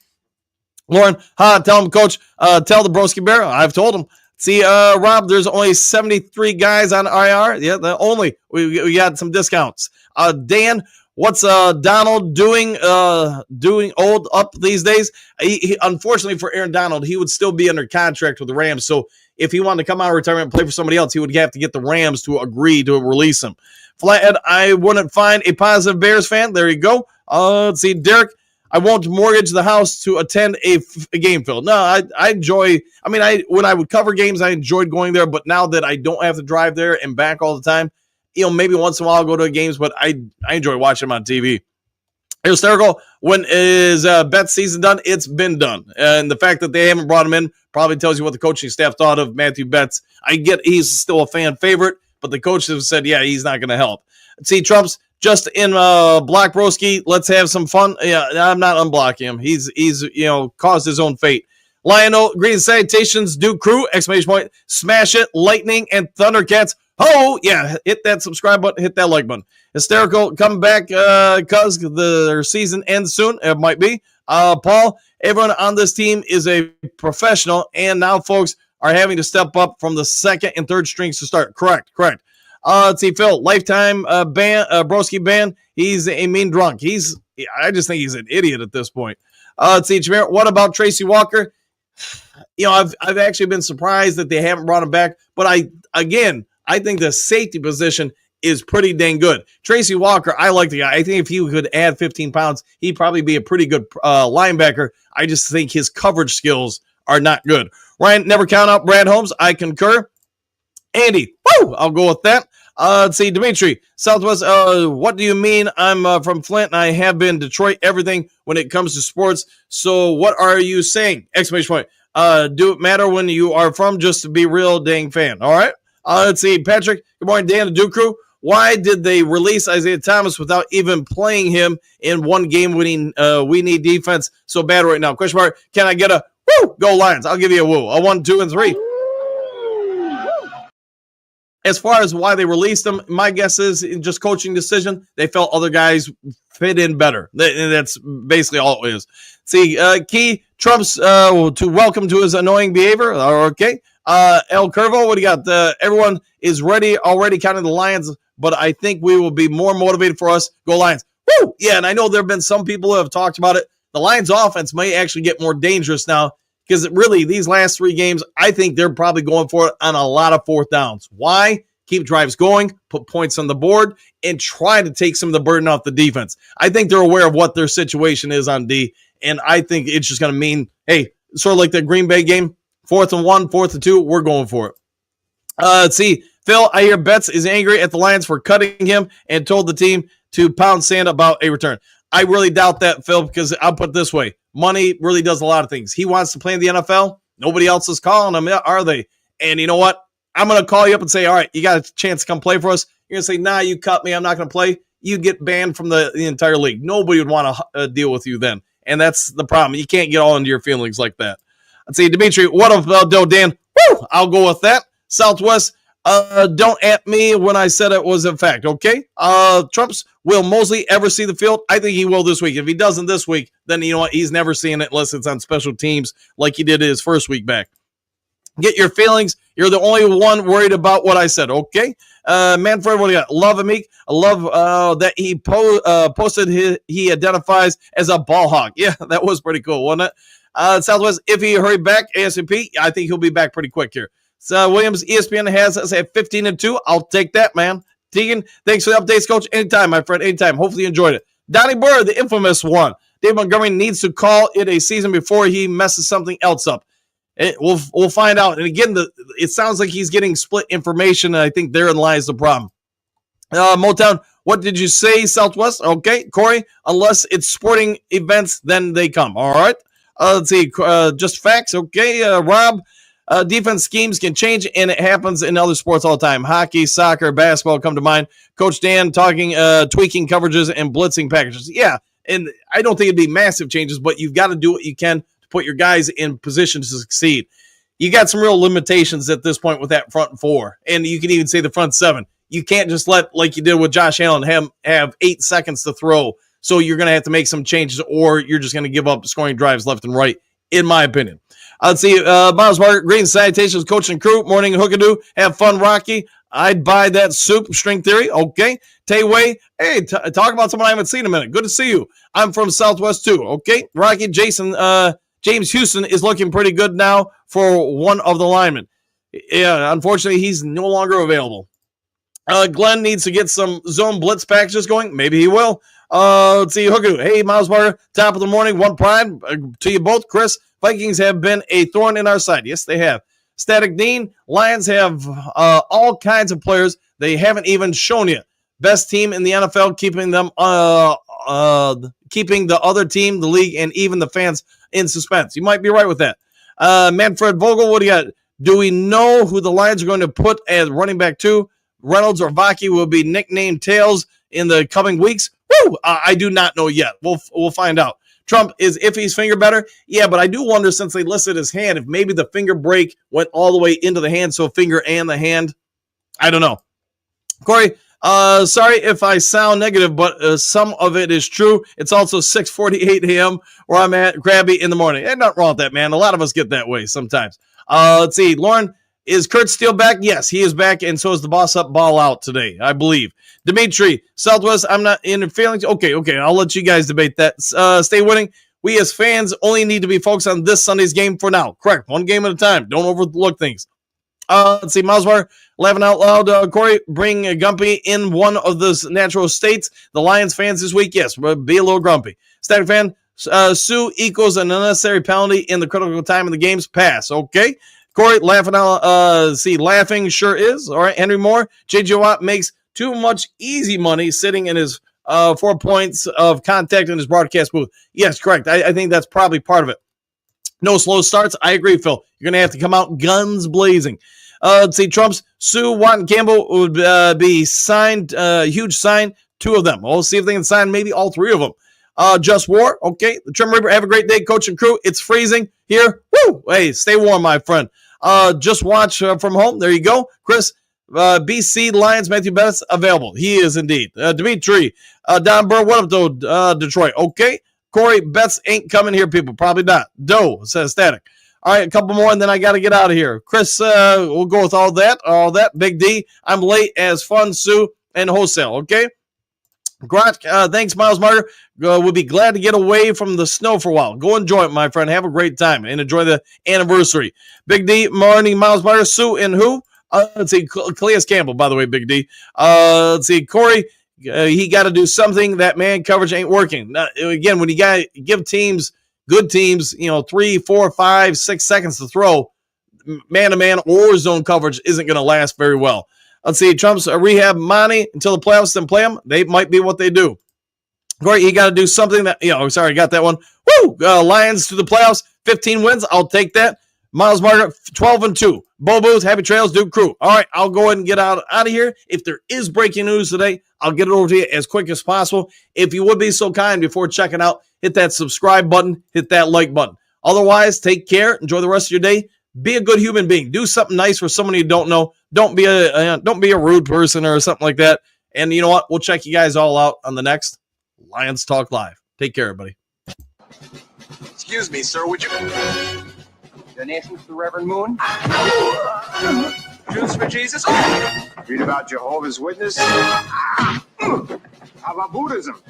H: Lauren, tell him, Coach, tell the Broski Bear. I've told him. See, Rob, there's only 73 guys on IR. Yeah, we got some discounts. Dan, what's Donald doing old up these days? He, unfortunately for Aaron Donald, he would still be under contract with the Rams. So if he wanted to come out of retirement and play for somebody else, he would have to get the Rams to agree to release him. Flathead, I wouldn't find a positive Bears fan. There you go. Let's see, Derek, I won't mortgage the house to attend a game, Phil. No, I enjoy. I mean, when I would cover games, I enjoyed going there. But now that I don't have to drive there and back all the time, maybe once in a while I'll go to games. But I enjoy watching them on TV. Hysterical. When is Betts' season done? It's been done, and the fact that they haven't brought him in probably tells you what the coaching staff thought of Matthew Betts. I get he's still a fan favorite, but the coaches have said, yeah, he's not going to help. See, Trump's just in Block Broski. Let's have some fun. Yeah, I'm not unblocking him. He's caused his own fate. Lionel, green salutations, Duke Crew, exclamation point, smash it, lightning, and Thundercats. Oh, yeah, hit that subscribe button, hit that like button. Hysterical, come back because their season ends soon. It might be. Paul, everyone on this team is a professional, and now folks are having to step up from the second and third strings to start. Correct. Let's see, Phil, lifetime Broski ban. He's a mean drunk. I just think he's an idiot at this point. Let's see, Jameer, what about Tracy Walker? I've actually been surprised that they haven't brought him back, but I think the safety position is pretty dang good. Tracy Walker, I like the guy. I think if he could add 15 pounds, he'd probably be a pretty good linebacker. I just think his coverage skills are not good. Ryan, never count out Brad Holmes. I concur. Andy, I'll go with that. Let's see, Dimitri, Southwest, what do you mean? I'm from Flint, and I have been Detroit everything when it comes to sports. So what are you saying? Exclamation point. Do it matter when you are from, just to be real dang fan. All right. Let's see, Patrick, good morning, Dan, the Duke Crew. Why did they release Isaiah Thomas without even playing him in one game winning we need defense so bad right now? Question mark, can I get a woo? Go Lions. I'll give you a woo. A 1, 2, and 3. As far as why they released him, my guess is just coaching decision. They felt other guys fit in better. That's basically all it is. See, Key Trump's to welcome to his annoying behavior. Okay. El Curvo, what do you got? Everyone is ready already counting the Lions, but I think we will be more motivated for us. Go Lions. Woo! Yeah, and I know there have been some people who have talked about it. The Lions offense may actually get more dangerous now because really these last 3 games, I think they're probably going for it on a lot of fourth downs. Why? Keep drives going, put points on the board, and try to take some of the burden off the defense. I think they're aware of what their situation is on D, and I think it's just going to mean, hey, sort of like the Green Bay game, 4th and 1, 4th and 2, we're going for it. Let's see. Phil, I hear Betts is angry at the Lions for cutting him and told the team to pound sand about a return. I really doubt that, Phil, because I'll put it this way. Money really does a lot of things. He wants to play in the NFL. Nobody else is calling him, are they? And you know what? I'm going to call you up and say, all right, you got a chance to come play for us. You're going to say, nah, you cut me. I'm not going to play. You get banned from the entire league. Nobody would want to deal with you then. And that's the problem. You can't get all into your feelings like that. Let's see, Dimitri, what about Dan? Woo! I'll go with that. Southwest, don't at me when I said it was a fact, okay? Trump's, will Mosley ever see the field? I think he will this week. If he doesn't this week, then you know what? He's never seeing it unless it's on special teams like he did his first week back. Get your feelings. You're the only one worried about what I said, okay? Manfred, what do you got? Love Amik. I love that he posted he identifies as a ball hog. Yeah, that was pretty cool, wasn't it? Southwest, if he hurry back ASAP, I think he'll be back pretty quick here. So Williams, ESPN has us at 15-2. I'll take that, man. Tegan, thanks for the updates, Coach. Anytime, my friend, anytime. Hopefully you enjoyed it. Donnie Burr, the infamous one. Dave Montgomery needs to call it a season before he messes something else up. We'll find out. And again, it sounds like he's getting split information, and I think therein lies the problem. Motown, what did you say, Southwest? Okay, Corey, unless it's sporting events, then they come. All right. Let's see. Just facts. Okay, Rob. Defense schemes can change, and it happens in other sports all the time. Hockey, soccer, basketball come to mind. Coach Dan tweaking coverages and blitzing packages. Yeah, and I don't think it'd be massive changes, but you've got to do what you can to put your guys in position to succeed. You got some real limitations at this point with that front four, and you can even say the front seven. You can't just let, like you did with Josh Allen, have 8 seconds to throw, so you're going to have to make some changes, or you're just going to give up scoring drives left and right, in my opinion. Let's see, Miles Margaret, great salutations, coach and crew. Morning, Hookadoo. Have fun, Rocky. I'd buy that soup, string theory. Okay. Tay Way, hey, talk about someone I haven't seen in a minute. Good to see you. I'm from Southwest too. Okay. Rocky, Jason, James Houston is looking pretty good now for one of the linemen. Yeah, unfortunately, he's no longer available. Glenn needs to get some zone blitz packages going. Maybe he will. Let's see, Hookadoo. Hey, Miles Margaret, top of the morning, one pride to you both, Chris. Vikings have been a thorn in our side. Yes, they have. Static Dean, Lions have all kinds of players they haven't even shown yet. Best team in the NFL, keeping the other team, the league, and even the fans in suspense. You might be right with that. Manfred Vogel, what do you got? Do we know who the Lions are going to put as running back 2? Reynolds or Vaki will be nicknamed Tails in the coming weeks. Woo! I do not know yet. We'll find out. Trump, is Iffy's finger better? Yeah, but I do wonder, since they listed his hand, if maybe the finger break went all the way into the hand, so finger and the hand. I don't know. Corey, sorry if I sound negative, but some of it is true. It's also 6:48 a.m. where I'm at, grabby in the morning. Ain't nothing wrong with that, man. A lot of us get that way sometimes. Let's see. Lauren, is Kurt Steele back? Yes, he is back, and so is the boss up ball out today, I believe. Dimitri, Southwest, I'm not in feelings. Okay, I'll let you guys debate that. Stay winning. We as fans only need to be focused on this Sunday's game for now. Correct. One game at a time. Don't overlook things. Let's see, Mosbar, laughing out loud. Corey, bring Gumpy in one of those natural states. The Lions fans this week, yes, be a little grumpy. Static fan, Sue equals an unnecessary penalty in the critical time of the games. Pass. Okay. Corey, laughing out. Laughing sure is. All right. Henry Moore, J.J. Watt makes too much easy money sitting in his 4 points of contact in his broadcast booth. Yes, correct. I think that's probably part of it. No slow starts. I agree, Phil. You're going to have to come out guns blazing. Let's see. Trump's Sue, Watt, and Campbell would be signed. Huge sign. 2 of them. We'll see if they can sign maybe all 3 of them. Just War. Okay. The Trim Reaper, have a great day, coach and crew. It's freezing here. Woo! Hey, stay warm, my friend. Just watch from home. There you go. Chris, BC Lions, Matthew Betts, available. He is indeed. Dimitri, Don Burr, what up, though, Detroit? Okay. Corey, Betts ain't coming here, people. Probably not. Doe, says Static. All right, a couple more, and then I got to get out of here. Chris, we'll go with all that. Big D, I'm late as fun, Sue, and wholesale, okay? Grot, thanks, Miles Martyr. We'll be glad to get away from the snow for a while. Go enjoy it, my friend. Have a great time, and enjoy the anniversary. Big D, morning, Miles Martyr, Sue, and who? Let's see, Cleus Campbell, by the way, Big D. Let's see, Corey, he got to do something. That man coverage ain't working. Now, again, when you got to give teams, good teams, 3, 4, 5, 6 seconds to throw, man-to-man or zone coverage isn't going to last very well. Let's see, Trump's rehab money until the playoffs, then play them. They might be what they do. Corey, you got to do something that, sorry, got that one. Woo! Lions to the playoffs, 15 wins. I'll take that. Miles Margaret, 12-2. Bo Booth, happy trails, Duke Crew. All right, I'll go ahead and get out of here. If there is breaking news today, I'll get it over to you as quick as possible. If you would be so kind before checking out, hit that subscribe button, hit that like button. Otherwise, take care. Enjoy the rest of your day. Be a good human being. Do something nice for someone you don't know. Don't be a rude person or something like that. And you know what? We'll check you guys all out on the next Lions Talk Live. Take care, everybody.
I: Excuse me, sir. Would you... Donations to the Reverend Moon.
J: Jews for Jesus.
I: Read about Jehovah's Witness. How about Buddhism?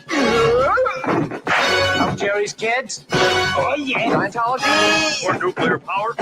I: Help charities kids. Oh, yeah. Scientology.
J: Or nuclear power.